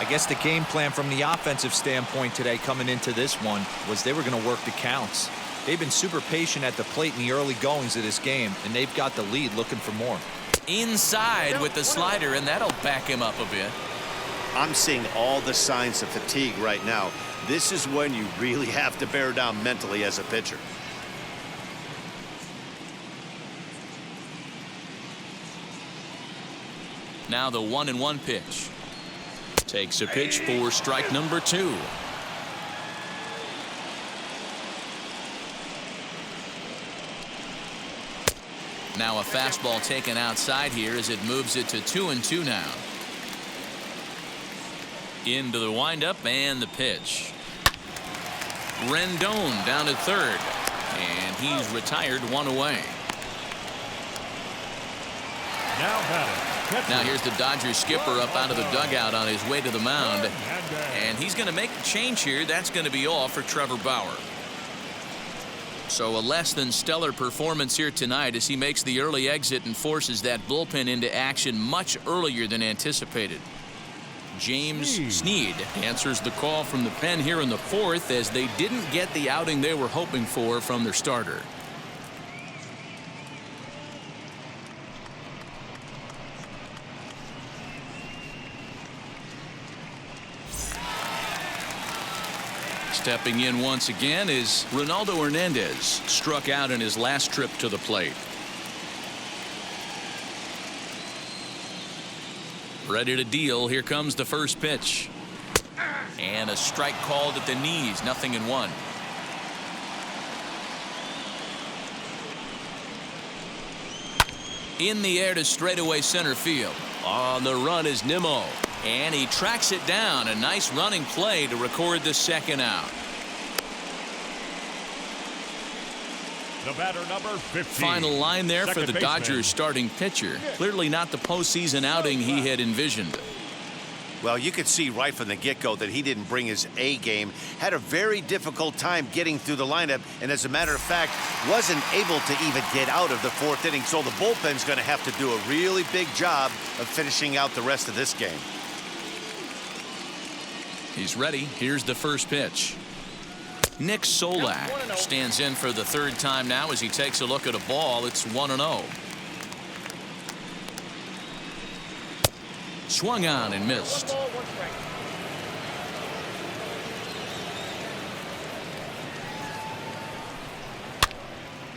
I guess the game plan from the offensive standpoint today coming into this one was they were going to work the counts. They've been super patient at the plate in the early goings of this game, and they've got the lead looking for more. Inside with the slider, and that'll back him up a bit. I'm seeing all the signs of fatigue right now. This is when you really have to bear down mentally as a pitcher. Now the 1-1 pitch. Takes a pitch for strike number 2. Now a fastball taken outside here as it moves it to 2-2 now. Into the windup and the pitch. Rendon down at third, and he's retired 1 away. Now batting. Now here's the Dodgers skipper up out of the dugout on his way to the mound, and he's going to make a change here. That's going to be all for Trevor Bauer. So a less than stellar performance here tonight as he makes the early exit and forces that bullpen into action much earlier than anticipated. James Sneed answers the call from the pen here in the fourth as they didn't get the outing they were hoping for from their starter. Stepping in once again is Ronaldo Hernandez, struck out in his last trip to the plate. Ready to deal. Here comes the first pitch. And a strike called at the knees. 0-1. In the air to straightaway center field. On the run is Nimmo. And he tracks it down. A nice running play to record the second out. The batter, number 15. Final line there for the Second Dodgers baseman. starting pitcher. Clearly not the postseason outing he had envisioned. Well, you could see right from the get-go that he didn't bring his A game. Had a very difficult time getting through the lineup, and as a matter of fact, wasn't able to even get out of the fourth inning. So the bullpen's going to have to do a really big job of finishing out the rest of this game. He's ready. Here's the first pitch. Nick Solak stands in for the third time now as he takes a look at a ball. It's 1-0. Swung on and missed.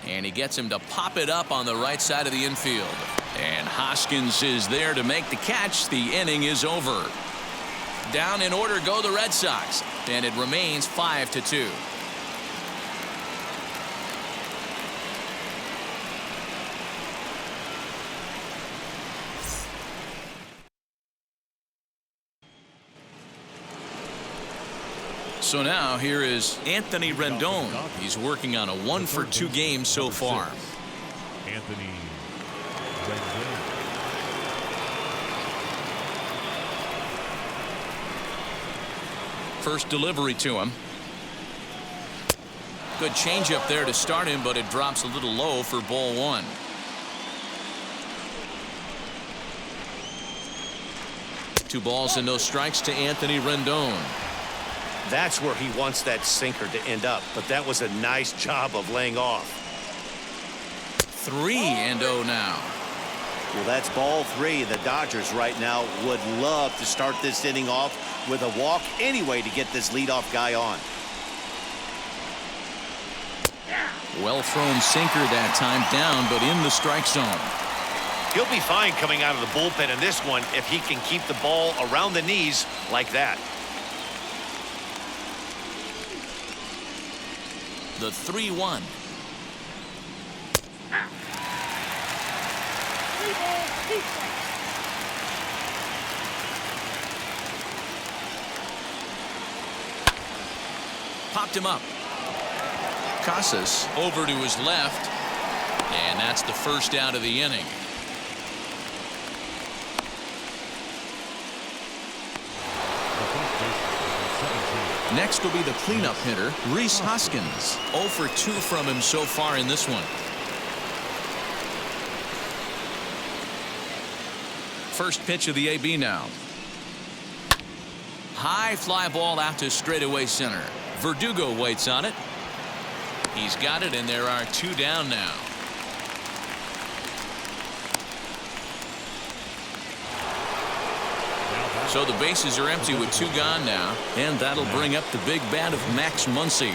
And he gets him to pop it up on the right side of the infield. And Hoskins is there to make the catch. The inning is over. Down in order go the Red Sox. And it remains 5-2. So now here is Anthony Rendon. He's working on a 1-for-2 game so far. Anthony Rendon. First delivery to him. Good changeup there to start him, but it drops a little low for ball one. Two balls and no strikes to Anthony Rendon. That's where he wants that sinker to end up, but that was a nice job of laying off. 3-0 now. Well, that's ball three. The Dodgers right now would love to start this inning off with a walk anyway to get this leadoff guy on. Well thrown sinker that time, down but in the strike zone. He'll be fine coming out of the bullpen in this one if he can keep the ball around the knees like that. The 3-1. Popped him up. Casas over to his left. And that's the first out of the inning. Next will be the cleanup hitter, Rhys Hoskins. 0 for 2 from him so far in this one. First pitch of the AB now. High fly ball out to straightaway center. Verdugo waits on it. He's got it, and there are 2 down now. So the bases are empty with 2 gone now, and that'll bring up the big bat of Max Muncy.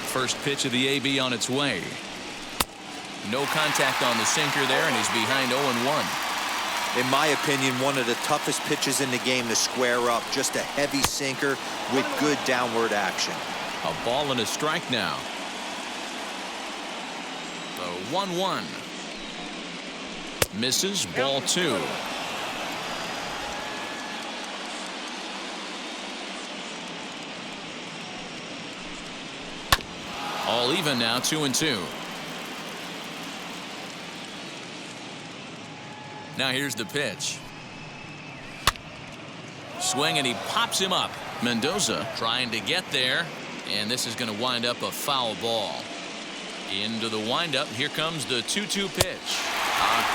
First pitch of the AB on its way. No contact on the sinker there, and he's behind 0-1. In my opinion, one of the toughest pitches in the game to square up. Just a heavy sinker with good downward action. A ball and a strike now. The 1-1. Misses, ball 2. All even now, 2-2. Now here's the pitch. Swing, and he pops him up. Mendoza trying to get there, and this is going to wind up a foul ball. Into the windup. Here comes the 2-2 pitch.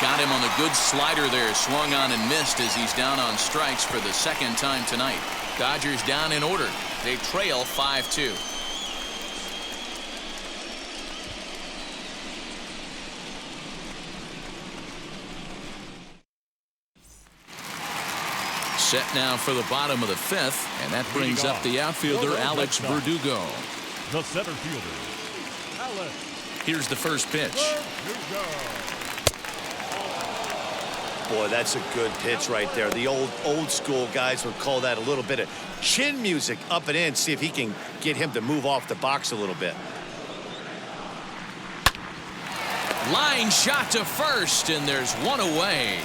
Got him on the good slider there. Swung on and missed as he's down on strikes for the second time tonight. Dodgers down in order. They trail 5-2. Set now for the bottom of the fifth, and that brings up the outfielder Alex Verdugo. The center fielder, Alex. Here's the first pitch. Verdugo. Boy, that's a good pitch right there. The old school guys would call that a little bit of chin music up and in. See if he can get him to move off the box a little bit. Line shot to first, and there's one away.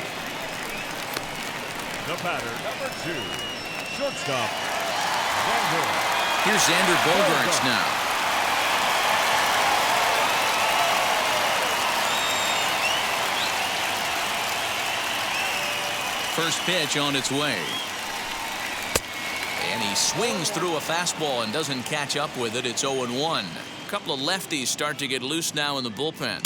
The batter, number 2, shortstop, Xander. Here's Xander Bogaerts now. First pitch on its way. And he swings through a fastball and doesn't catch up with it. It's 0-1. A couple of lefties start to get loose now in the bullpen.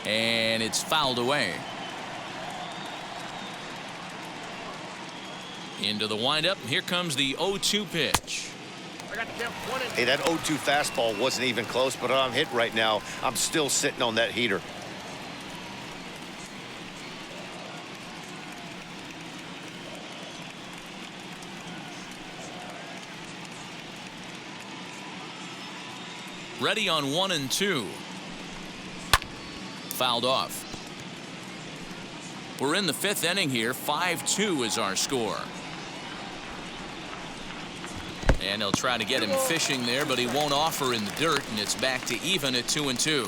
And it's fouled away. Into the windup. Here comes the 0-2 pitch. Hey, that 0-2 fastball wasn't even close, but I'm hit right now. I'm still sitting on that heater. Ready on 1-2. Fouled off. We're in the fifth inning here. 5-2 is our score. And they'll try to get him fishing there, but he won't offer in the dirt, and it's back to even at 2-2.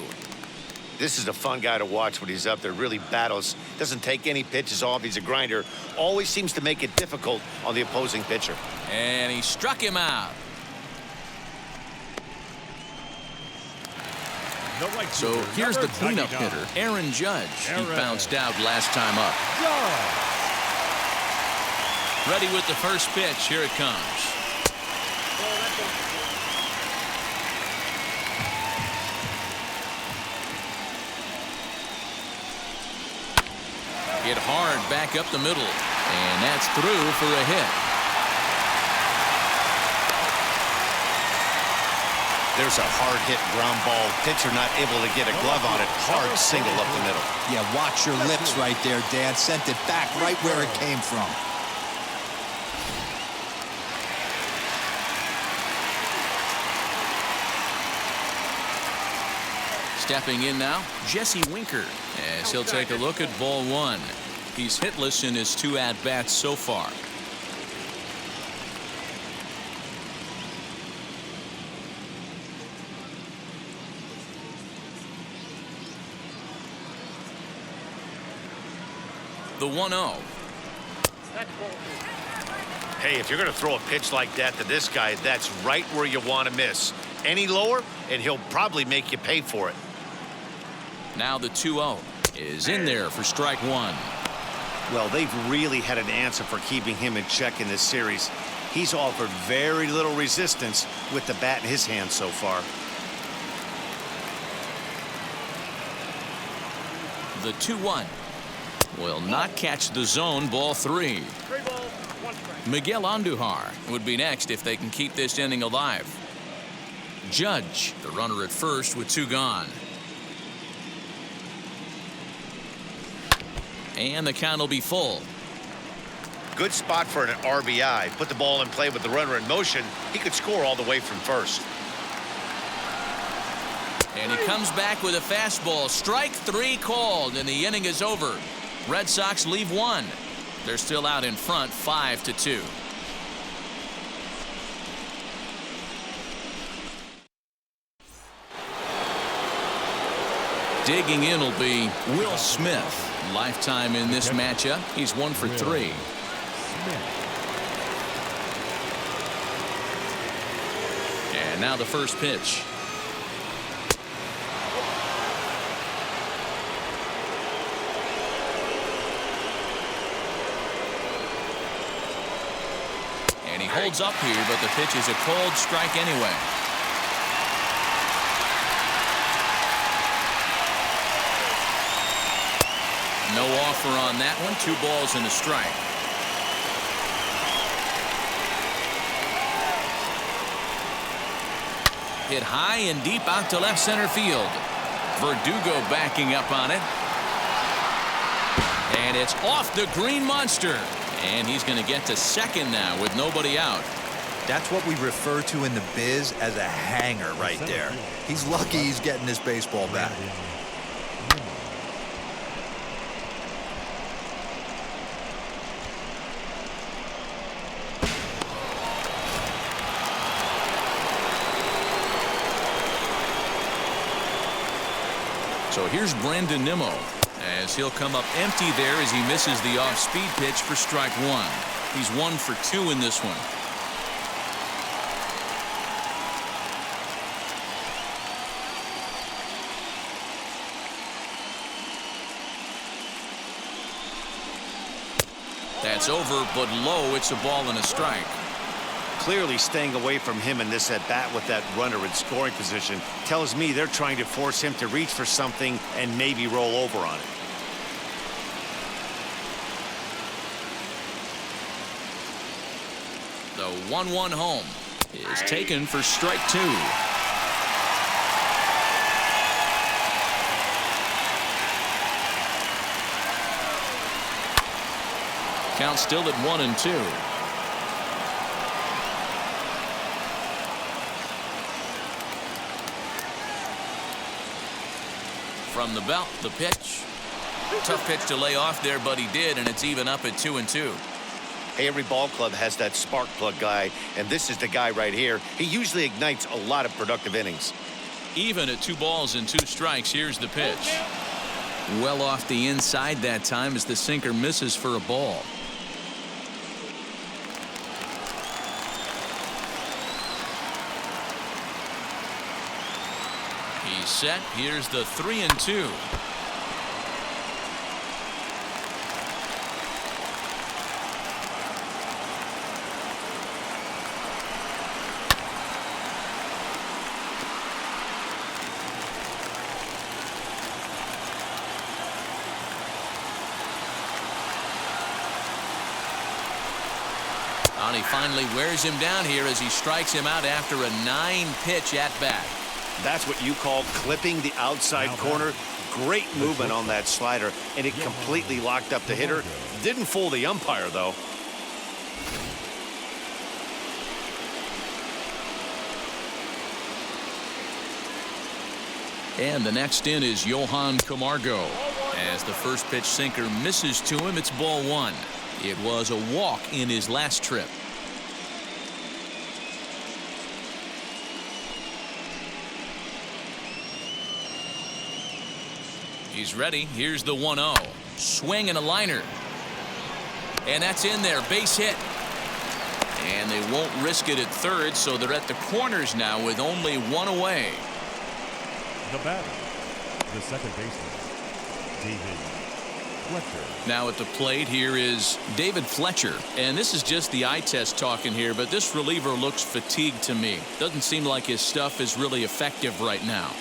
This is a fun guy to watch when he's up there. Really battles. Doesn't take any pitches off. He's a grinder. Always seems to make it difficult on the opposing pitcher. And he struck him out. So here's the cleanup hitter, Aaron Judge. He bounced out last time up. Ready with the first pitch. Here it comes. Hit hard back up the middle. And that's through for a hit. There's a hard-hit ground ball. Pitcher not able to get a glove on it. Hard single up the middle. Yeah, watch your lips right there, Dan. Sent it back right where it came from. Stepping in now, Jesse Winker, as he'll take a look at ball one. He's hitless in his 2 at-bats so far. The 1-0. Hey, if you're going to throw a pitch like that to this guy, that's right where you want to miss. Any lower, and he'll probably make you pay for it. Now the 2-0 is in there for strike one. Well, they've really had an answer for keeping him in check in this series. He's offered very little resistance with the bat in his hand so far. The 2-1 will not catch the zone. Ball 3. Miguel Andujar would be next if they can keep this inning alive. Judge, the runner at first with 2 gone. And the count will be full. Good spot for an RBI. Put the ball in play with the runner in motion. He could score all the way from first. And he comes back with a fastball. Strike 3 called, and the inning is over. Red Sox leave 1. They're still out in front, 5-2. Digging in will be Will Smith. Lifetime in this matchup. He's 1 for 3. And now the first pitch. And he holds up here, but the pitch is a cold strike anyway. No offer on that one. 2 balls and a strike. Hit high and deep out to left center field. Verdugo backing up on it. And it's off the green monster. And he's going to get to second now with nobody out. That's what we refer to in the biz as a hanger right there. He's lucky he's getting this baseball back. So here's Brandon Nimmo, as he'll come up empty there as he misses the off-speed pitch for strike 1. He's 1 for 2 in this one. That's over, but low. It's a ball and a strike. Clearly staying away from him in this at-bat with that runner in scoring position tells me they're trying to force him to reach for something and maybe roll over on it. The 1-1 home is taken for strike 2. Count still at 1-2. From the belt, the pitch. Tough pitch to lay off there, but he did, and it's even up at 2-2. Hey, every ball club has that spark plug guy, and this is the guy right here. He usually ignites a lot of productive innings. Even at 2 balls and 2 strikes, here's the pitch. Well off the inside that time as the sinker misses for a ball. He's set. Here's the 3-2. And he finally wears him down here as he strikes him out after a 9-pitch at bat. That's what you call clipping the outside corner. Great movement on that slider, and it completely locked up the hitter. Didn't fool the umpire, though. And the next in is Johan Camargo. As the first pitch sinker misses to him, it's ball 1. It was a walk in his last trip. He's ready. Here's the 1-0. Swing and a liner. And that's in there. Base hit. And they won't risk it at third, so they're at the corners now with only 1 away. The batter, the second baseman, David Fletcher. Now at the plate here is David Fletcher. And this is just the eye test talking here, but this reliever looks fatigued to me. Doesn't seem like his stuff is really effective right now.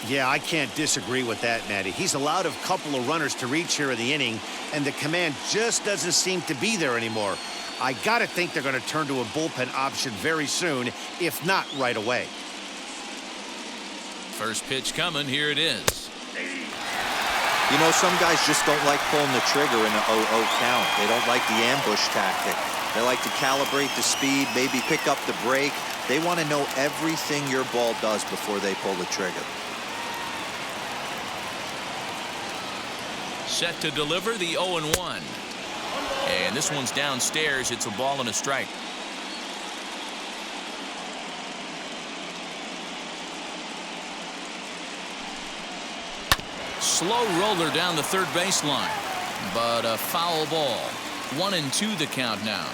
Yeah, I can't disagree with that, Matty. He's allowed a couple of runners to reach here in the inning, and the command just doesn't seem to be there anymore. I got to think they're going to turn to a bullpen option very soon, if not right away. First pitch coming. Here it is. You know, some guys just don't like pulling the trigger in an 0-0 count. They don't like the ambush tactic. They like to calibrate the speed, maybe pick up the break. They want to know everything your ball does before they pull the trigger. Set to deliver the 0-1. And this one's downstairs. It's a ball and a strike. Slow roller down the third baseline, but a foul ball. 1-2 the count now.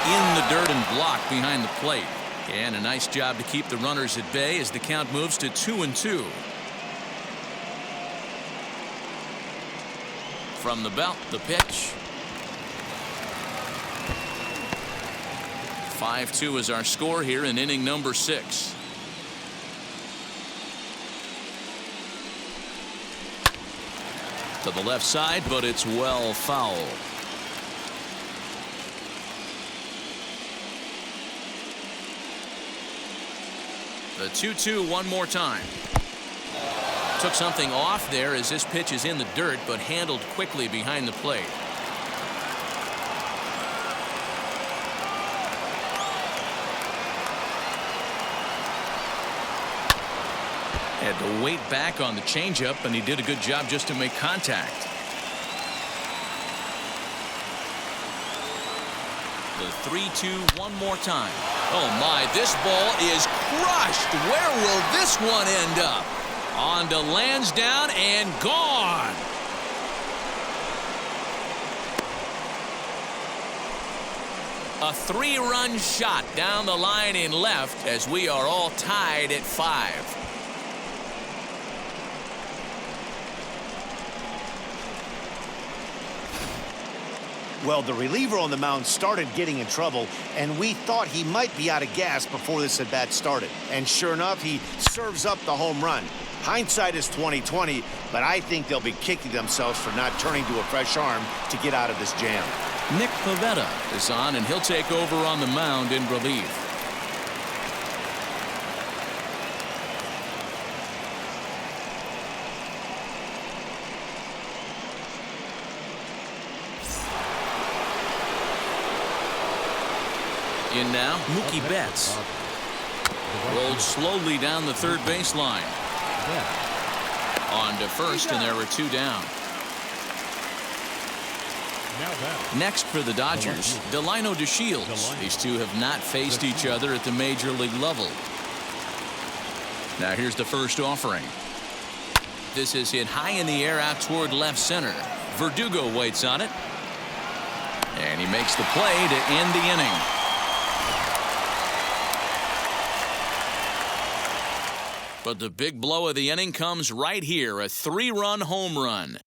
In the dirt and blocked behind the plate. And a nice job to keep the runners at bay as the count moves to 2-2. From the belt, the pitch. 5-2 is our score here in inning number 6. To the left side, but it's well foul. The 2-2 one more time. Took something off there as this pitch is in the dirt, but handled quickly behind the plate. Had to wait back on the changeup, and he did a good job just to make contact. The 3-2 one more time. Oh my, this ball is crushed. Where will this one end up? On to Lansdowne and gone. A 3-run shot down the line in left as we are all tied at 5. Well, the reliever on the mound started getting in trouble, and we thought he might be out of gas before this at-bat started. And sure enough, he serves up the home run. Hindsight is 20/20, but I think they'll be kicking themselves for not turning to a fresh arm to get out of this jam. Nick Pivetta is on, and he'll take over on the mound in relief. In now, Mookie Betts. Rolled slowly down the third baseline. On to first, and there are 2 down. Next for the Dodgers, Delino DeShields. These two have not faced each other at the major league level. Now here's the first offering. This is hit high in the air out toward left center. Verdugo waits on it. And he makes the play to end the inning. But the big blow of the inning comes right here, a 3-run home run.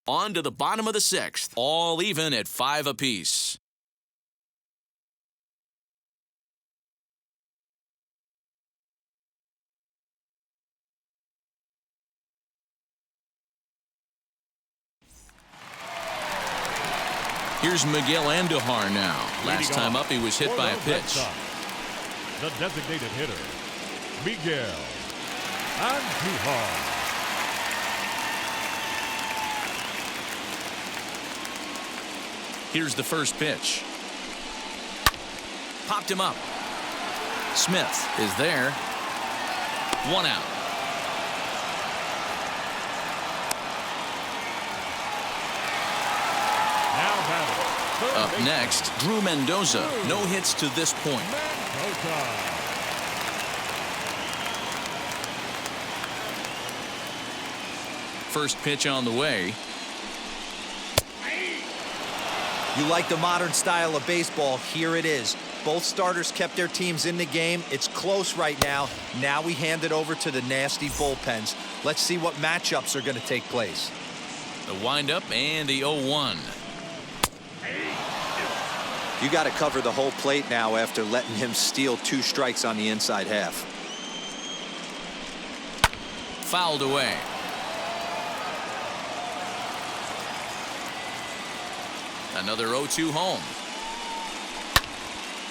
On to the bottom of the 6th, all even at 5 apiece. Here's Miguel Andujar now. Last time up, he was hit by a pitch. The designated hitter, Miguel Andujar. Here's the first pitch. Popped him up. Smith is there. 1 out. Up next, Drew Mendoza. No hits to this point. First pitch on the way. You like the modern style of baseball, here it is. Both starters kept their teams in the game. It's close right now. Now we hand it over to the nasty bullpens. Let's see what matchups are going to take place. The windup and the 0-1. You got to cover the whole plate now after letting him steal 2 strikes on the inside half. Fouled away. Another 0-2 home.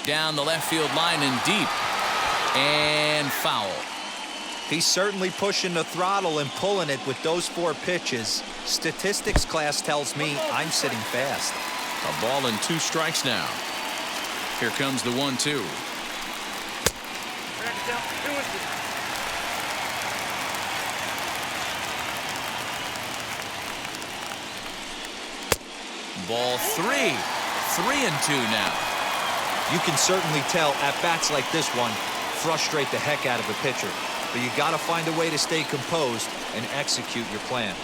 Down the left field line and deep. And foul. He's certainly pushing the throttle and pulling it with those 4 pitches. Statistics class tells me I'm sitting fast. A ball and 2 strikes now. Here comes the 1-2. Ball 3. 3-2 now. You can certainly tell at bats like this one frustrate the heck out of a pitcher. But you got to find a way to stay composed and execute your plan.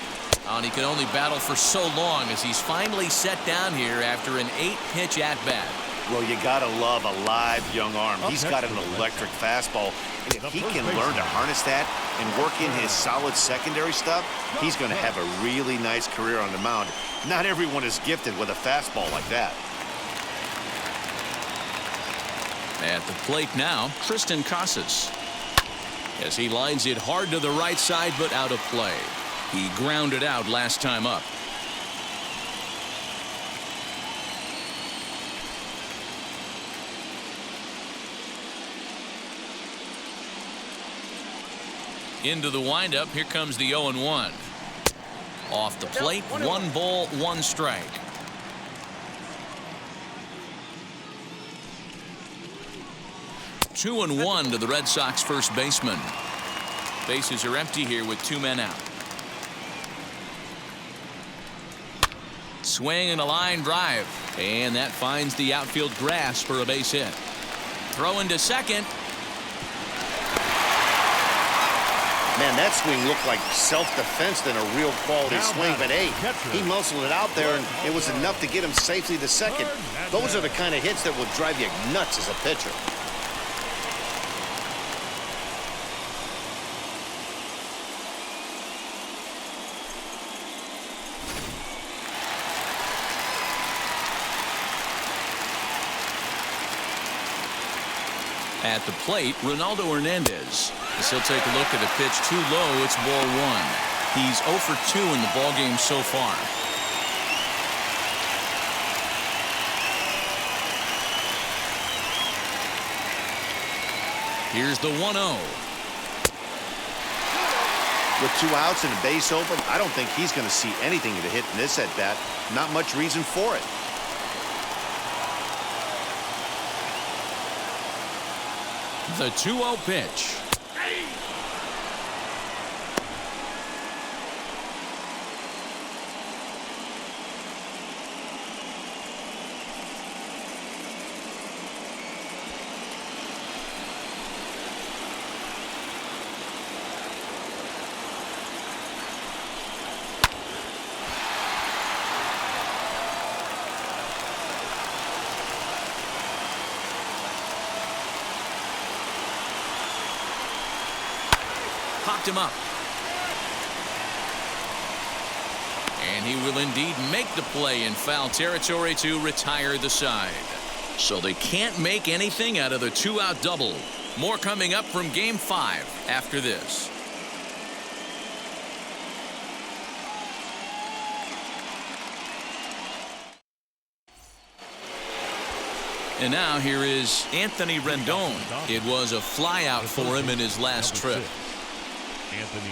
And he can only battle for so long as he's finally set down here after an 8-pitch at-bat. Well, you got to love a live young arm. He's got an electric fastball. And if he can learn to harness that and work in his solid secondary stuff, he's going to have a really nice career on the mound. Not everyone is gifted with a fastball like that. At the plate now, Triston Casas. As he lines it hard to the right side, but out of play. He grounded out last time up. Into the windup. Here comes the 0-1. Off the plate, 1 ball, 1 strike. Two and 1 to the Red Sox first baseman. Bases are empty here with 2 men out. Swing and a line drive, and that finds the outfield grass for a base hit. Throw into second. Man, that swing looked like self-defense than a real quality swing, but hey, he muscled it out there, and it was enough to get him safely to second. Those are the kind of hits that will drive you nuts as a pitcher. At the plate, Ronaldo Hernandez. As he'll take a look at a pitch too low, it's ball 1. He's 0 for 2 in the ballgame so far. Here's the 1-0. With 2 outs and a base open, I don't think he's going to see anything to hit in this at-bat. Not much reason for it. The 2-0 pitch. Popped him up. And he will indeed make the play in foul territory to retire the side. So they can't make anything out of the 2-out double. More coming up from Game 5 after this. And now here is Anthony Rendon. It was a flyout for him in his last trip. Anthony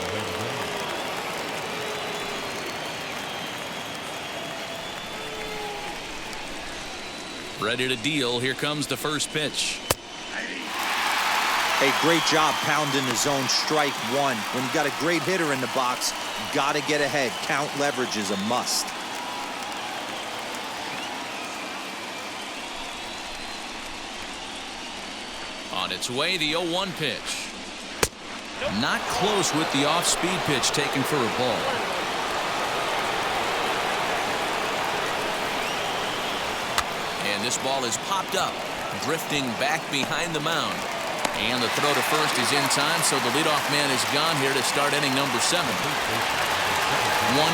Rendon. Ready to deal. Here comes the first pitch. Hey, great job pounding the zone. Strike 1. When you got a great hitter in the box, got to get ahead. Count leverage is a must. On its way, the 0-1 pitch. Not close with the off-speed pitch taken for a ball. And this ball is popped up, drifting back behind the mound. And the throw to first is in time, so the leadoff man is gone here to start inning number 7. 1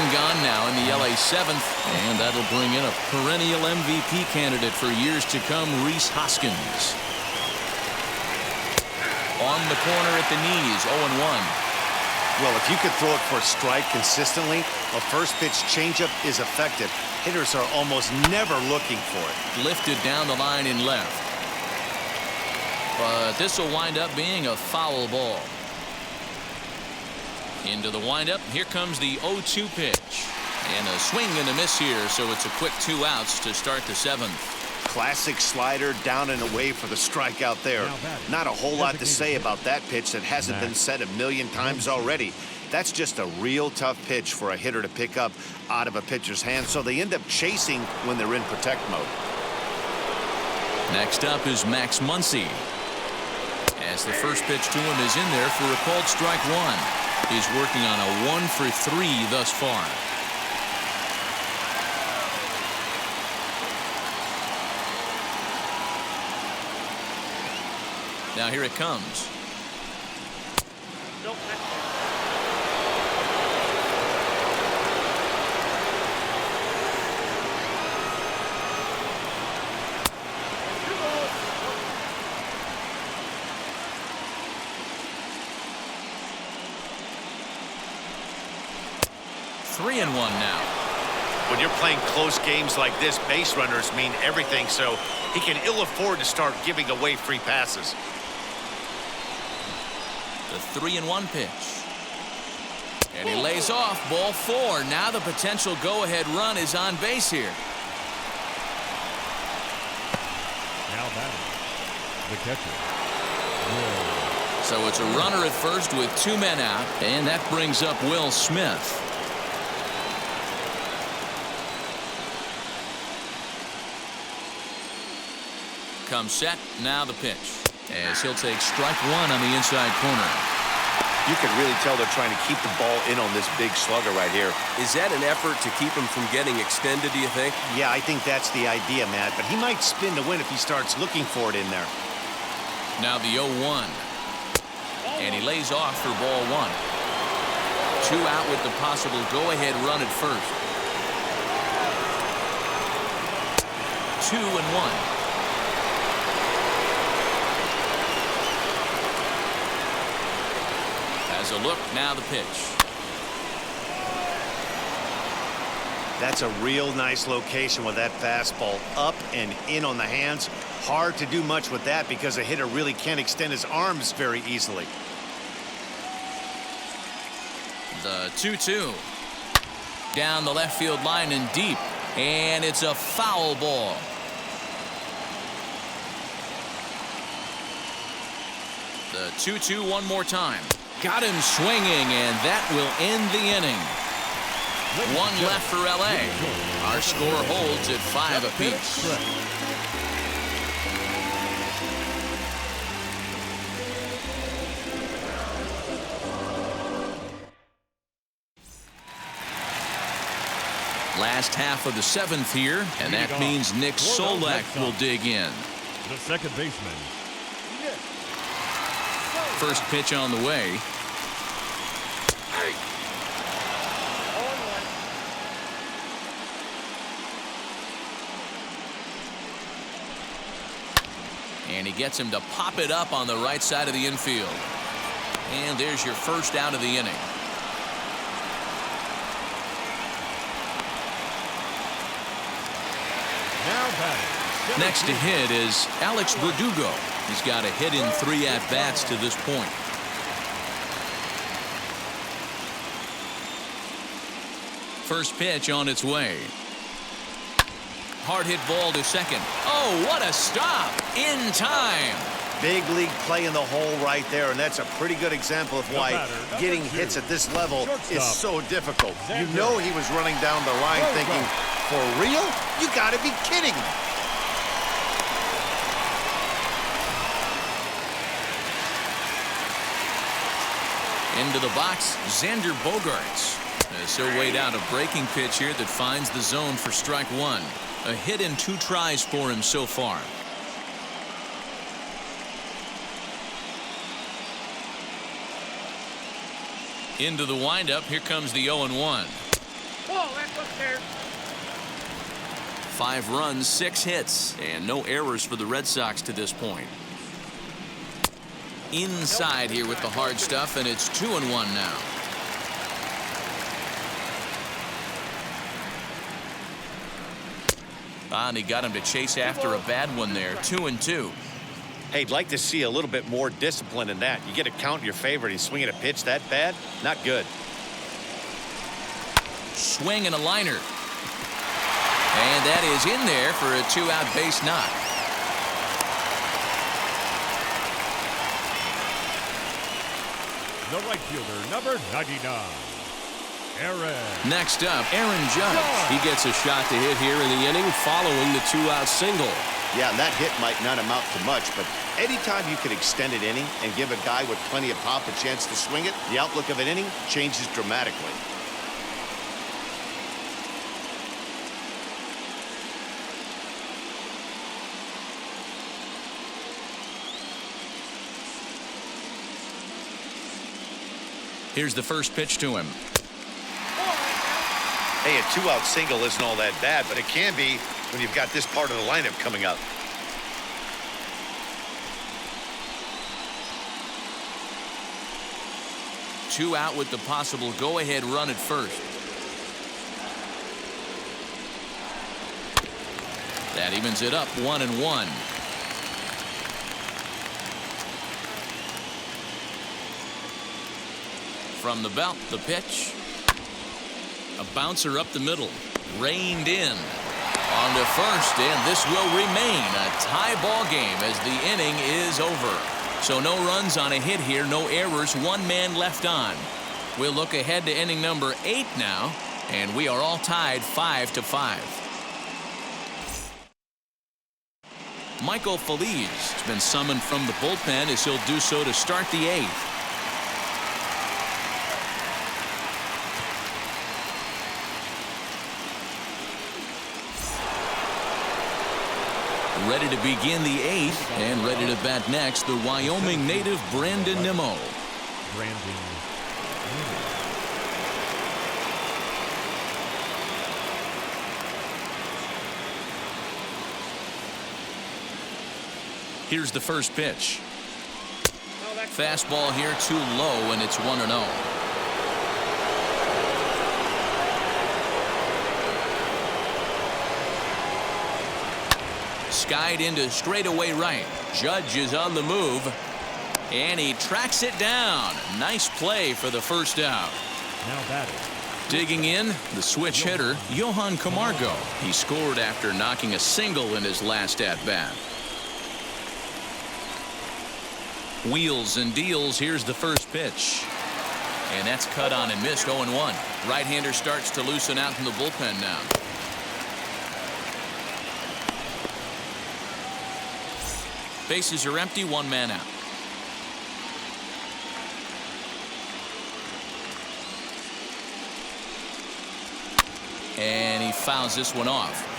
gone now in the LA 7th, and that'll bring in a perennial MVP candidate for years to come, Rhys Hoskins. On the corner at the knees, 0-1. Well, if you could throw it for a strike consistently, a first pitch changeup is effective. Hitters are almost never looking for it. Lifted down the line in left. But this will wind up being a foul ball. Into the windup. Here comes the 0-2 pitch. And a swing and a miss here, so it's a quick 2 outs to start the 7th. Classic slider down and away for the strikeout there. Not a whole lot to say about that pitch that hasn't been said a million times already. That's just a real tough pitch for a hitter to pick up out of a pitcher's hand, so they end up chasing when they're in protect mode. Next up is Max Muncy. As the first pitch to him is in there for a called strike 1. He's working on a 1 for 3 thus far. Now here it comes. Nope, that's it. 3-1 now. When you're playing close games like this, base runners mean everything, so he can ill afford to start giving away free passes. The 3-1 pitch. And he lays off. Ball 4. Now the potential go-ahead run is on base here. Now batting, the catcher, Will. So it's a runner at first with 2 men out, and that brings up Will Smith. Comes set. Now the pitch. As he'll take strike 1 on the inside corner. You can really tell they're trying to keep the ball in on this big slugger right here. Is that an effort to keep him from getting extended, do you think? Yeah, I think that's the idea, Matt, but he might spin to win if he starts looking for it in there. Now the 0-1. And he lays off for ball 1. 2 out with the possible go-ahead run at first. 2-1. As a look, now the pitch. That's a real nice location with that fastball up and in on the hands. Hard to do much with that because a hitter really can't extend his arms very easily. The 2-2. Down the left field line and deep. And it's a foul ball. The 2-2 one more time. Got him swinging, and that will end the inning. 1 left for LA. Our score holds at 5 apiece. Last half of the 7th here, and that means Nick Solak will dig in. The second baseman. First pitch on the way. And he gets him to pop it up on the right side of the infield. And there's your first out of the inning. Now batting. Next to hit is Alex Verdugo. He's got a hit in 3 at-bats to this point. First pitch on its way. Hard hit ball to second. Oh, what a stop in time. Big league play in the hole right there, and that's a pretty good example of why getting hits at this level is so difficult. You know he was running down the line thinking, for real? You gotta be kidding me. Into the box, Xander Bogaerts. As he'll wait out a breaking pitch here that finds the zone for strike 1. A hit in 2 tries for him so far. Into the windup. Here comes the 0-1. Whoa, that's up there. 5 runs, 6 hits, and no errors for the Red Sox to this point. Inside here with the hard stuff, and it's 2-1 now. And he got him to chase after a bad one there. 2-2. Hey, I'd like to see a little bit more discipline in that. You get a count in your favor and he's swinging a pitch that bad? Not good. Swing and a liner. And that is in there for a 2-out base knock. The right fielder, number 99. Aaron. Next up, Aaron Judge. He gets a shot to hit here in the inning following the 2-out single. Yeah, and that hit might not amount to much, but anytime you can extend an inning and give a guy with plenty of pop a chance to swing it, the outlook of an inning changes dramatically. Here's the first pitch to him. Hey, a 2-out single isn't all that bad, but it can be when you've got this part of the lineup coming up. Two out with the possible go-ahead run at first. That evens it up 1-1. From the belt, the pitch. A bouncer up the middle. Reined in. On to first, and this will remain a tie ball game as the inning is over. So no runs on a hit here, no errors, one man left on. We'll look ahead to inning number 8 now, and we are all tied 5-5. Michael Feliz has been summoned from the bullpen as he'll do so to start the 8th. Ready to begin the 8th and ready to bat next, the Wyoming native Brandon Nimmo. Here's the first pitch. Fastball here too low, and it's 1-0. Skied into straightaway right. Judge is on the move, and he tracks it down. Nice play for the first out. Now batting. Digging in, the switch hitter, Johan Camargo. He scored after knocking a single in his last at-bat. Wheels and deals. Here's the first pitch. And that's cut on and missed. 0-1. Right-hander starts to loosen out from the bullpen now. Bases are empty, one man out. And he fouls this one off.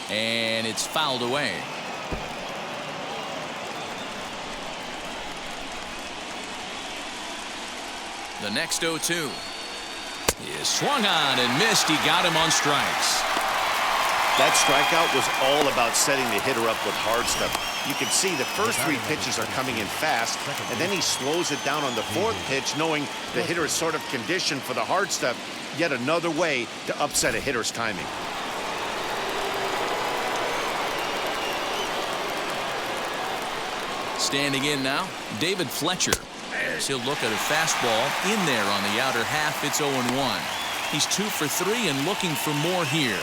And it's fouled away. The next 0-2 is swung on and missed. He got him on strikes. That strikeout was all about setting the hitter up with hard stuff. You can see the first 3 pitches are coming in fast, and then he slows it down on the 4th pitch, knowing the hitter is sort of conditioned for the hard stuff. Yet another way to upset a hitter's timing. Standing in now, David Fletcher. As he'll look at a fastball in there on the outer half. It's 0-1. He's 2 for 3 and looking for more here.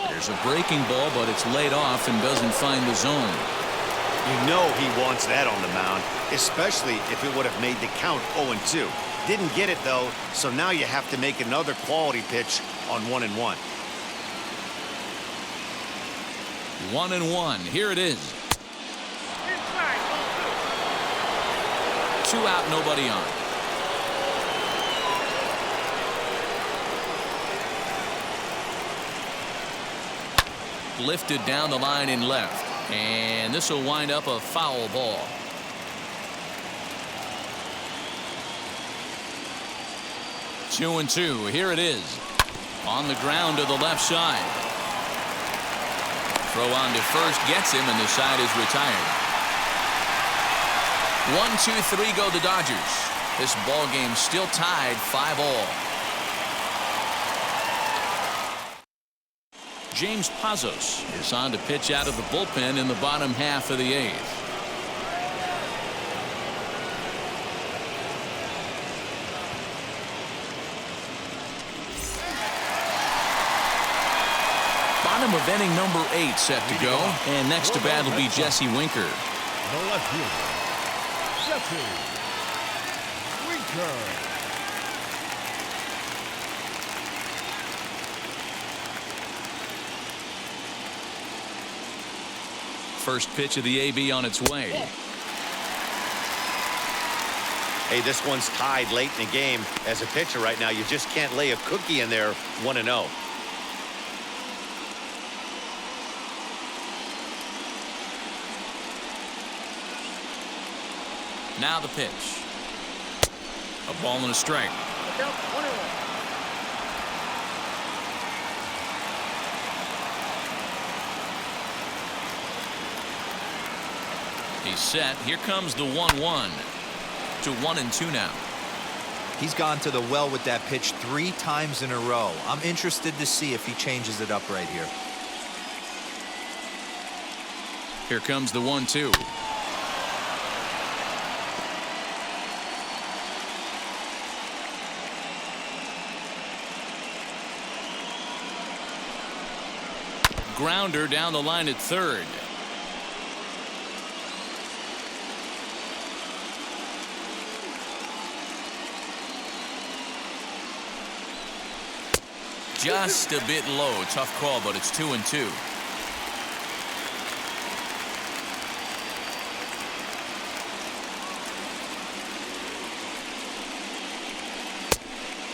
There's a breaking ball, but it's laid off and doesn't find the zone. You know he wants that on the mound, especially if it would have made the count 0-2. Didn't get it, though, so now you have to make another quality pitch on 1-1. 1-1. Here it is. 2 out, nobody on. Lifted down the line in left. And this will wind up a foul ball. Two and 2. Here it is. On the ground to the left side. Throw on to first gets him, and the side is retired. 1-2-3 go the Dodgers. This ball game still tied 5-all. James Pazos is on to pitch out of the bullpen in the bottom half of the 8th. Bottom of inning number 8 set to go, and next to bat will be Jesse Winker. The left fielder, Jesse Winker. First pitch of the AB on its way. Hey, this one's tied late in the game. As a pitcher right now, you just can't lay a cookie in there 1-0. Now the pitch. A ball and a strike. He's set. Here comes the 1-1 to 1-2 now. He's gone to the well with that pitch 3 times in a row. I'm interested to see if he changes it up right here. Here comes the 1-2. Grounder down the line at third. Just a bit low. Tough call, but it's 2-2.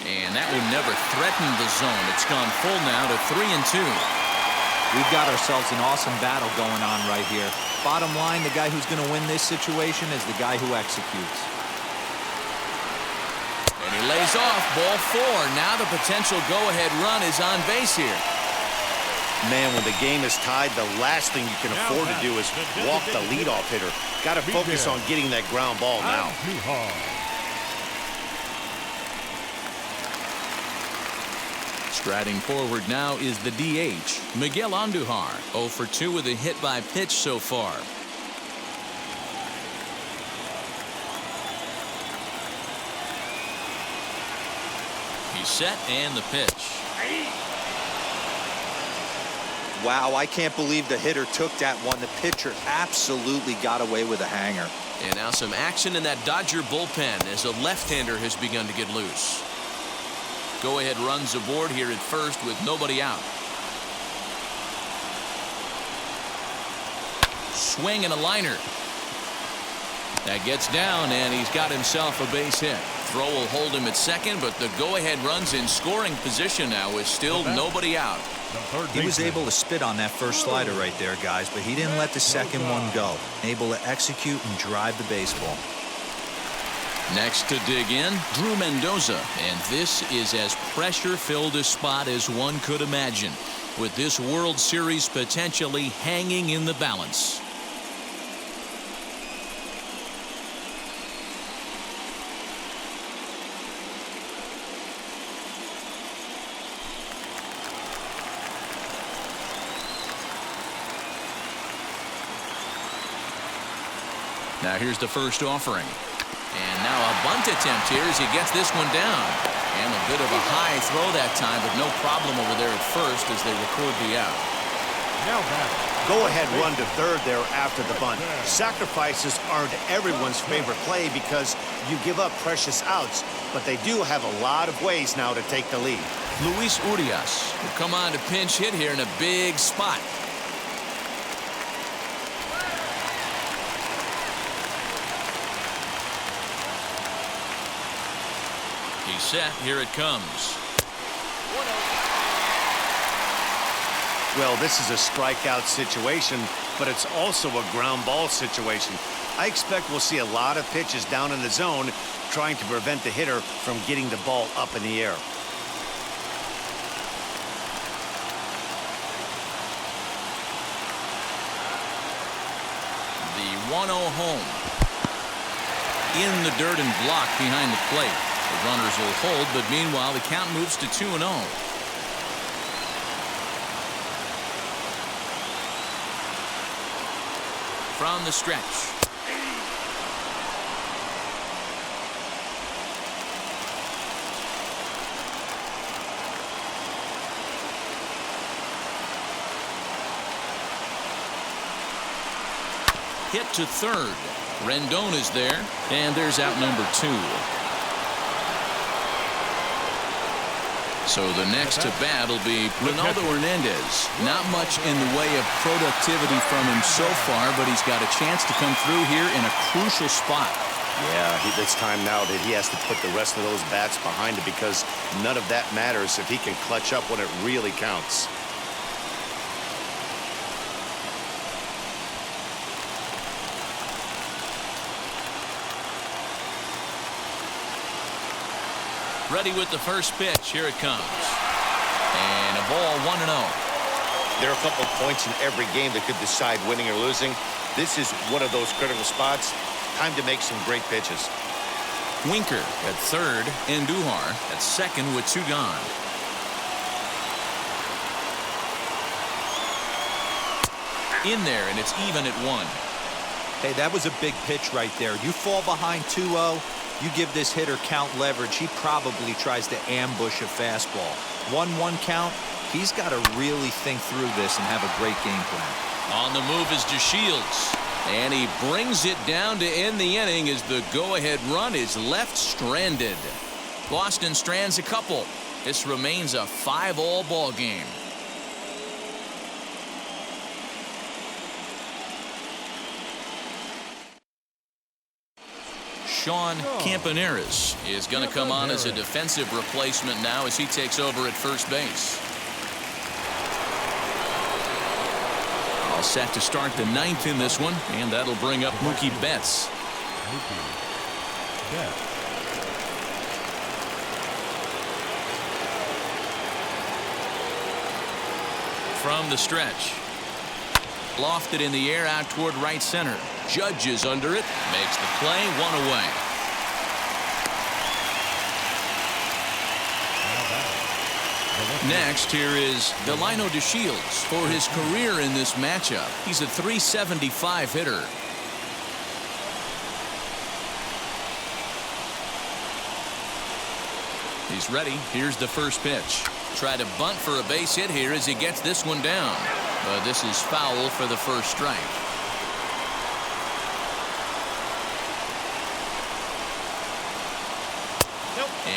And that one never threatened the zone. It's gone full now to 3-2. We've got ourselves an awesome battle going on right here. Bottom line, the guy who's going to win this situation is the guy who executes. And he lays off. Ball 4. Now the potential go-ahead run is on base here. Man, when the game is tied, the last thing you can afford to do is walk the leadoff hitter. Got to focus on getting that ground ball now. Striding forward now is the DH, Miguel Andujar. 0 for 2 with a hit by pitch so far. He's set and the pitch. Wow, I can't believe the hitter took that one. The pitcher absolutely got away with a hanger. And now some action in that Dodger bullpen as a left-hander has begun to get loose. Go-ahead runs aboard here at first with nobody out. Swing and a liner. That gets down, and he's got himself a base hit. Throw will hold him at second, but the go-ahead run's in scoring position now with still nobody out. He was able to spit on that first slider right there, guys, but he didn't let the second one go. Able to execute and drive the baseball. Next to dig in, Drew Mendoza, and this is as pressure-filled a spot as one could imagine, with this World Series potentially hanging in the balance. Now here's the first offering. And now a bunt attempt here as he gets this one down. And a bit of a high throw that time, but no problem over there at first as they record the out. Now back. Go ahead run to third there after the bunt. Sacrifices aren't everyone's favorite play because you give up precious outs, but they do have a lot of ways now to take the lead. Luis Urias will come on to pinch hit here in a big spot. He's set. Here it comes. Well, this is a strikeout situation, but it's also a ground ball situation. I expect we'll see a lot of pitches down in the zone trying to prevent the hitter from getting the ball up in the air. The 1-0 home. In the dirt and blocked behind the plate. The runners will hold, but meanwhile the count moves to 2-0. From the stretch. Hit to third. Rendon is there, and there's out number 2. So the next to bat will be Ronaldo Hernandez. Not much in the way of productivity from him so far, but he's got a chance to come through here in a crucial spot. Yeah, it's time now that he has to put the rest of those bats behind it, because none of that matters if he can clutch up when it really counts. Ready with the first pitch. Here it comes. And a ball 1-0. There are a couple of points in every game that could decide winning or losing. This is one of those critical spots. Time to make some great pitches. Winker at third, and Duhar at second with 2 gone. In there, and it's even at 1. Hey, that was a big pitch right there. You fall behind 2-0, you give this hitter count leverage. He probably tries to ambush a fastball. 1-1 count. He's got to really think through this and have a great game plan. On the move is DeShields. And he brings it down to end the inning as the go-ahead run is left stranded. Boston strands a couple. This remains a 5-all ball game. Sean Campaneris is going to come on as a defensive replacement now as he takes over at first base. All set to start the 9th in this one, and that'll bring up Mookie Betts. From the stretch. Lofted in the air out toward right center. Judge is under it. Makes the play. 1 away. Next, here is Delino DeShields for his career in this matchup. He's a .375 hitter. He's ready. Here's the first pitch. Try to bunt for a base hit here as he gets this one down. But this is foul for the first strike.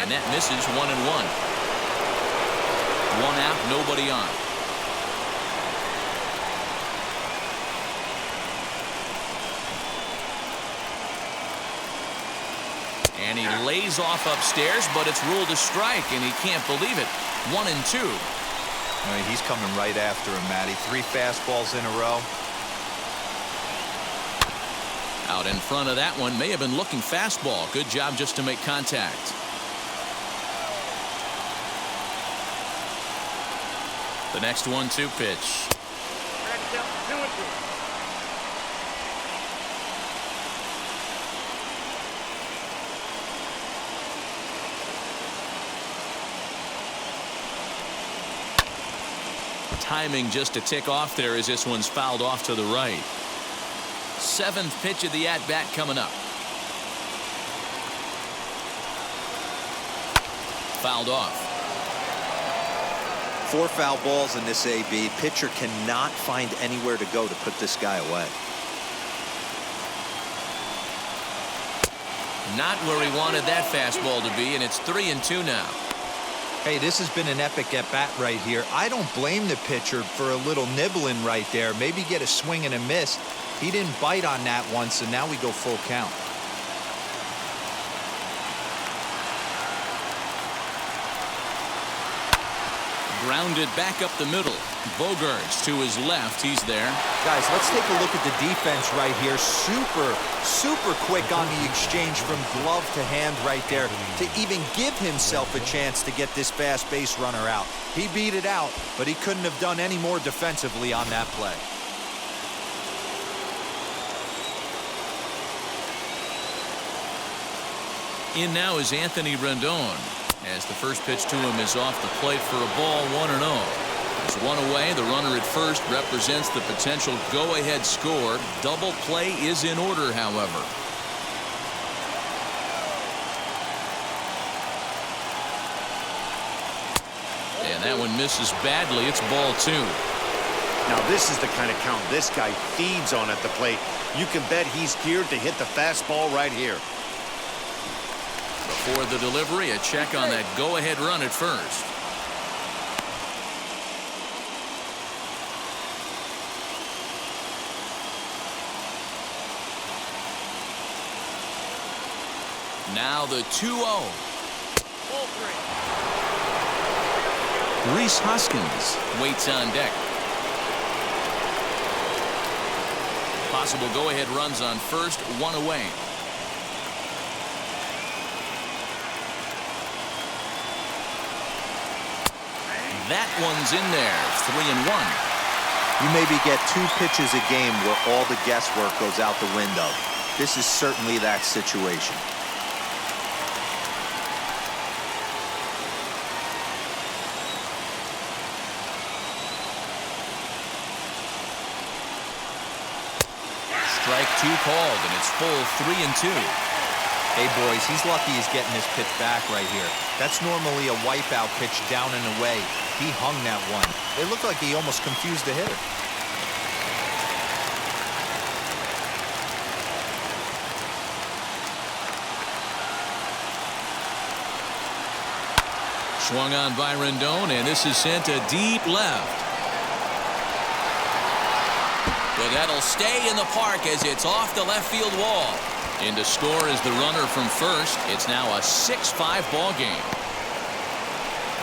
And that misses. 1-1. 1 out, nobody on. And he lays off upstairs, but it's ruled a strike, and he can't believe it. 1-2. I mean, he's coming right after him, Matty. 3 fastballs in a row. Out in front of that one. May have been looking fastball. Good job just to make contact. The next 1-2 pitch. Timing just a tick off there as this one's fouled off to the right. 7th pitch of the at-bat coming up. Fouled off. 4 foul balls in this AB. Pitcher cannot find anywhere to go to put this guy away. Not where he wanted that fastball to be, and it's 3-2 now. Hey, this has been an epic at-bat right here. I don't blame the pitcher for a little nibbling right there. Maybe get a swing and a miss. He didn't bite on that one, so now we go full count. Grounded back up the middle. Bogaerts to his left. He's there. Guys, let's take a look at the defense right here. Super quick on the exchange from glove to hand right there to even give himself a chance to get this fast base runner out. He beat it out, but he couldn't have done any more defensively on that play. In now is Anthony Rendon, as the first pitch to him is off the plate for a ball. 1-0. There's 1 away. The runner at first represents the potential go-ahead score. Double play is in order, however. And that one misses badly. It's ball 2. Now this is the kind of count this guy feeds on at the plate. You can bet he's geared to hit the fastball right here. Before the delivery, a check on that go-ahead run at first. Now the 2-0. Ball 3. Rhys Hoskins waits on deck. Possible go-ahead runs on first, one away. That one's in there, 3-1. You maybe get 2 pitches a game where all the guesswork goes out the window. This is certainly that situation. Strike 2 called, and it's full 3-2. Hey, boys, he's lucky he's getting this pitch back right here. That's normally a wipeout pitch down and away. He hung that one. It looked like he almost confused the hitter. Swung on by Rendon, and this is sent to deep left. But that'll stay in the park as it's off the left field wall. In to score is the runner from first. It's now a 6-5 ball game.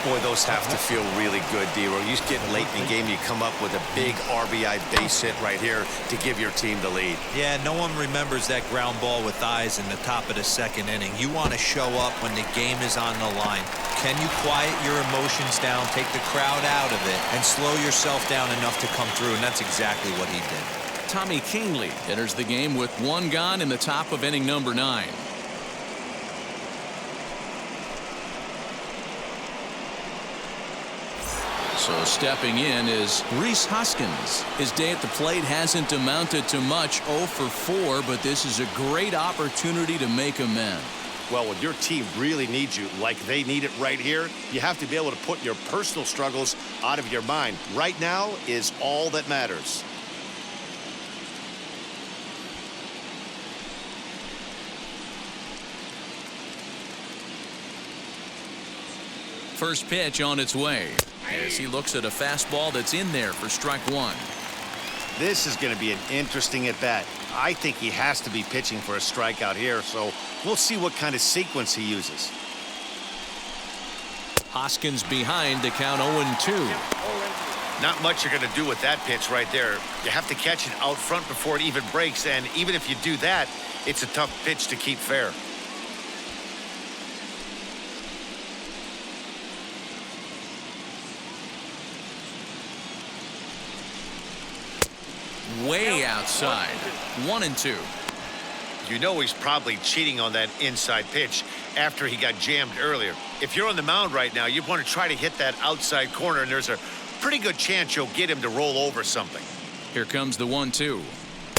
Boy, those have to feel really good, D-Row. You get late in the game, you come up with a big RBI base hit right here to give your team the lead. Yeah, no one remembers that ground ball with eyes in the top of the second inning. You want to show up when the game is on the line. Can you quiet your emotions down, take the crowd out of it, and slow yourself down enough to come through? And that's exactly what he did. Tommy Kingley enters the game with 1 gone in the top of inning number 9. So stepping in is Rhys Hoskins. His day at the plate hasn't amounted to much, 0 for 4, but this is a great opportunity to make amends. Well, when your team really needs you, like they need it right here, you have to be able to put your personal struggles out of your mind. Right now is all that matters. First pitch on its way as he looks at a fastball that's in there for strike 1. This is going to be an interesting at bat. I think he has to be pitching for a strikeout here, so we'll see what kind of sequence he uses. Hoskins behind to count 0-2. Not much you're going to do with that pitch right there. You have to catch it out front before it even breaks, and even if you do that, it's a tough pitch to keep fair. Way outside. 1-2. You know he's probably cheating on that inside pitch after he got jammed earlier. If you're on the mound right now, you want to try to hit that outside corner, and there's a pretty good chance you'll get him to roll over something. Here comes the 1-2.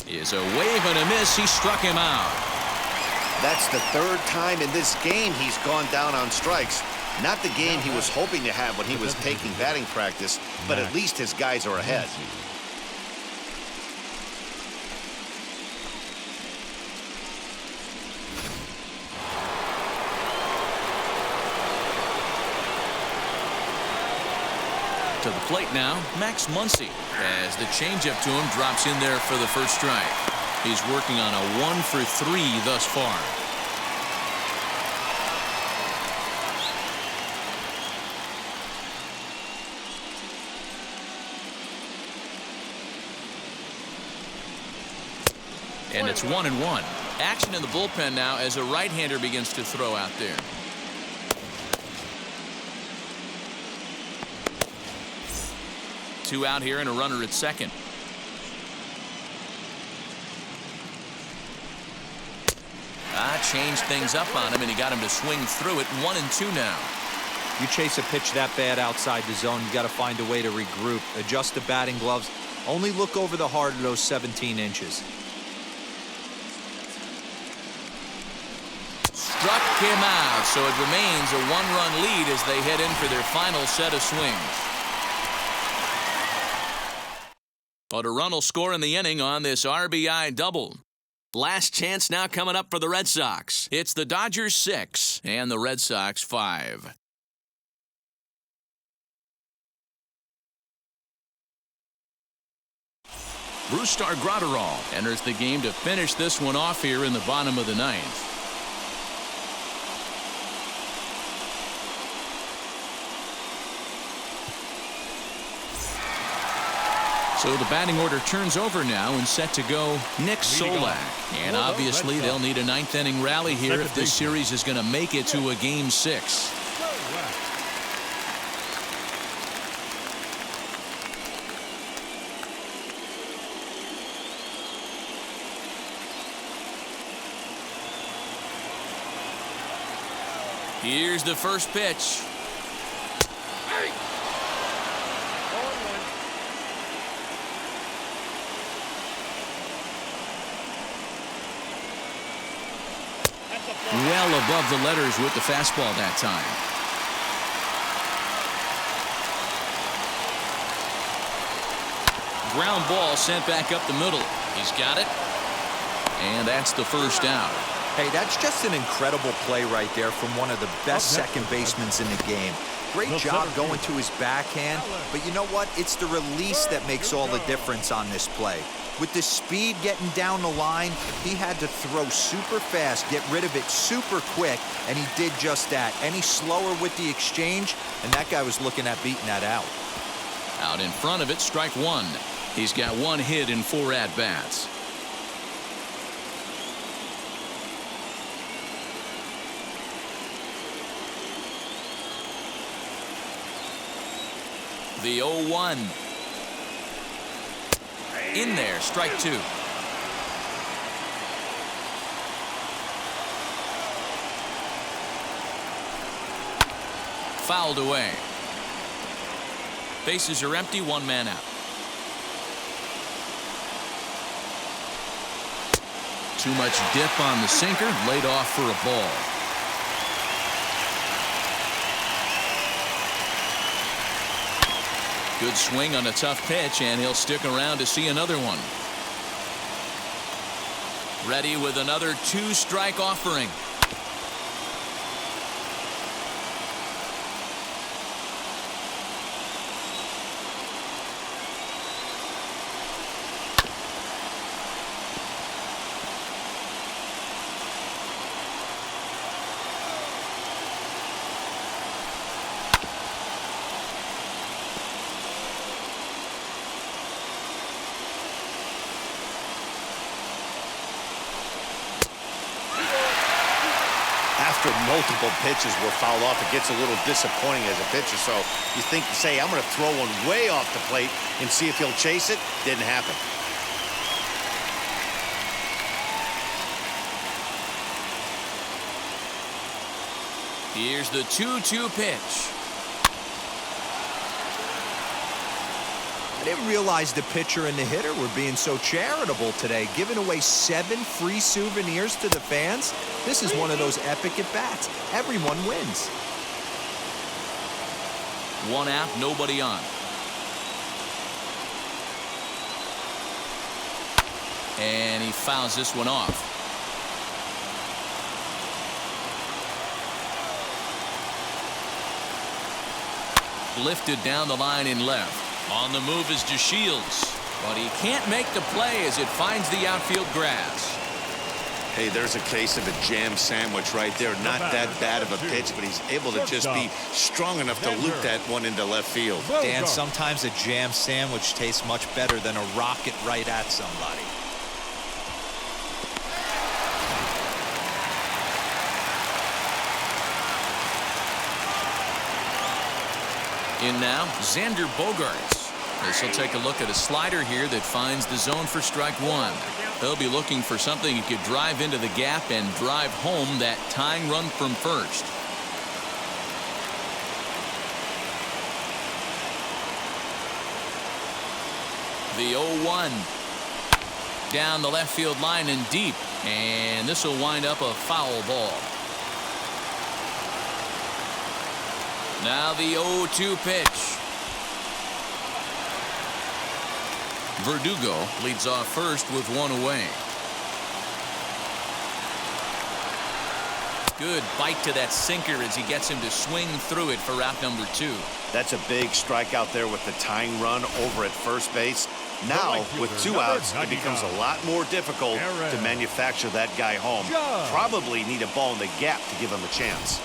Is a wave and a miss. He struck him out. That's the 3rd time in this game he's gone down on strikes. Not the game he was hoping to have when he was taking batting practice, but at least his guys are ahead. To the plate now, Max Muncy, as the changeup to him drops in there for the first strike. He's working on a 1 for 3 thus far. And it's 1-1. Action in the bullpen now as a right-hander begins to throw out there. Two out here and a runner at second. Changed things up on him, and he got him to swing through it. 1-2 now. You chase a pitch that bad outside the zone, you got to find a way to regroup, adjust the batting gloves. Only look over the heart of those 17 inches. Struck him out, so it remains a 1-run lead as they head in for their final set of swings. But a run will score in the inning on this RBI double. Last chance now coming up for the Red Sox. It's the Dodgers 6 and the Red Sox 5. Brusdar Graterol enters the game to finish this one off here in the bottom of the 9th. So the batting order turns over now and set to go Nick Solak. And obviously they'll need a ninth inning rally here if this series is going to make it to a game 6. Here's the first pitch. Well above the letters with the fastball that time. Ground ball sent back up the middle. He's got it. And that's the first out. Hey, that's just an incredible play right there from one of the best second basemen in the game. Great job going to his backhand, but you know what? It's the release that makes all the difference on this play. With the speed getting down the line, he had to throw super fast, get rid of it super quick, and he did just that. Any slower with the exchange, and that guy was looking at beating that out. Out in front of it, strike one. He's got one hit in 4 at-bats. The 0-1. In there, strike 2. Fouled away. Bases are empty, 1 man out. Too much dip on the sinker, laid off for a ball. Good swing on a tough pitch, and he'll stick around to see another one. Ready with another 2-strike offering. After multiple pitches were fouled off, it gets a little disappointing as a pitcher. So you think, say, I'm going to throw one way off the plate and see if he'll chase it. Didn't happen. Here's the 2-2 pitch. I didn't realize the pitcher and the hitter were being so charitable today, giving away 7 free souvenirs to the fans. This is one of those epic at-bats. Everyone wins. 1 out, nobody on. And he fouls this one off. Lifted down the line in left. On the move is DeShields, but he can't make the play as it finds the outfield grass. Hey, there's a case of a jam sandwich right there. Not that bad of a pitch, but he's able to just be strong enough to loop that one into left field. Dan, sometimes a jam sandwich tastes much better than a rocket right at somebody. In now, Xander Bogaerts. This will take a look at a slider here that finds the zone for strike 1. He'll be looking for something he could drive into the gap and drive home that tying run from first. The 0-1. Down the left field line and deep. And this will wind up a foul ball. Now the 0-2 pitch. Verdugo leads off first with 1 away. Good bite to that sinker as he gets him to swing through it for out number 2. That's a big strikeout there with the tying run over at first base. Now, with 2 outs, it becomes a lot more difficult to manufacture that guy home. Probably need a ball in the gap to give him a chance.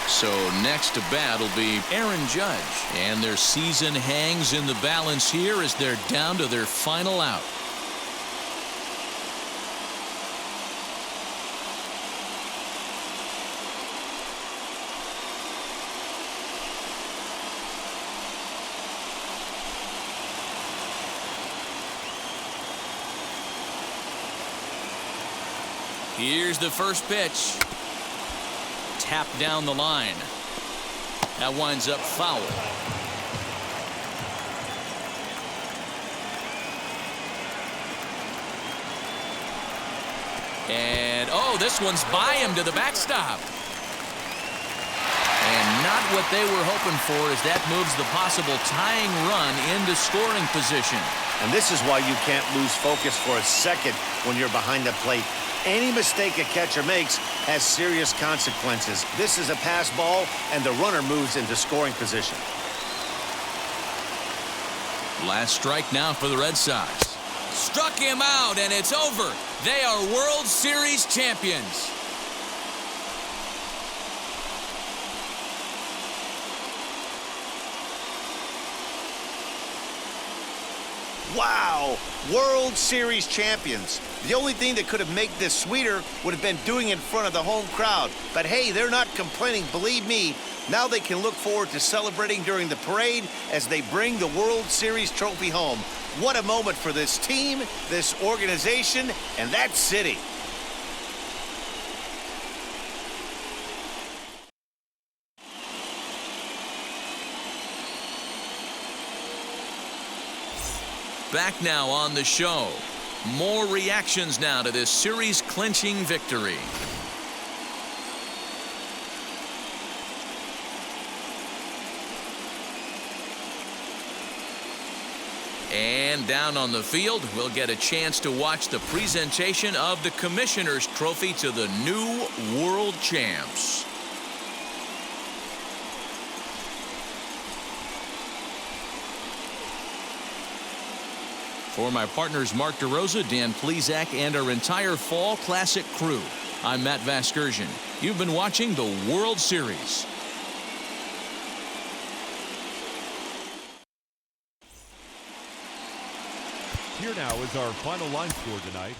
So next to bat will be Aaron Judge. And their season hangs in the balance here as they're down to their final out. Here's the first pitch. Tapped down the line. That winds up foul. And oh, this one's by him to the backstop. And not what they were hoping for as that moves the possible tying run into scoring position. And this is why you can't lose focus for a second when you're behind the plate. Any mistake a catcher makes has serious consequences. This is a pass ball, and the runner moves into scoring position. Last strike now for the Red Sox. Struck him out, and it's over. They are World Series champions. Wow, World Series champions. The only thing that could have made this sweeter would have been doing it in front of the home crowd. But hey, they're not complaining, believe me. Now they can look forward to celebrating during the parade as they bring the World Series trophy home. What a moment for this team, this organization, and that city. Back now on the show. More reactions now to this series-clinching victory. And down on the field, we'll get a chance to watch the presentation of the Commissioner's Trophy to the new World Champs. For my partners Mark DeRosa, Dan Plesac, and our entire Fall Classic crew, I'm Matt Vasgersian. You've been watching the World Series. Here now is our final line score tonight.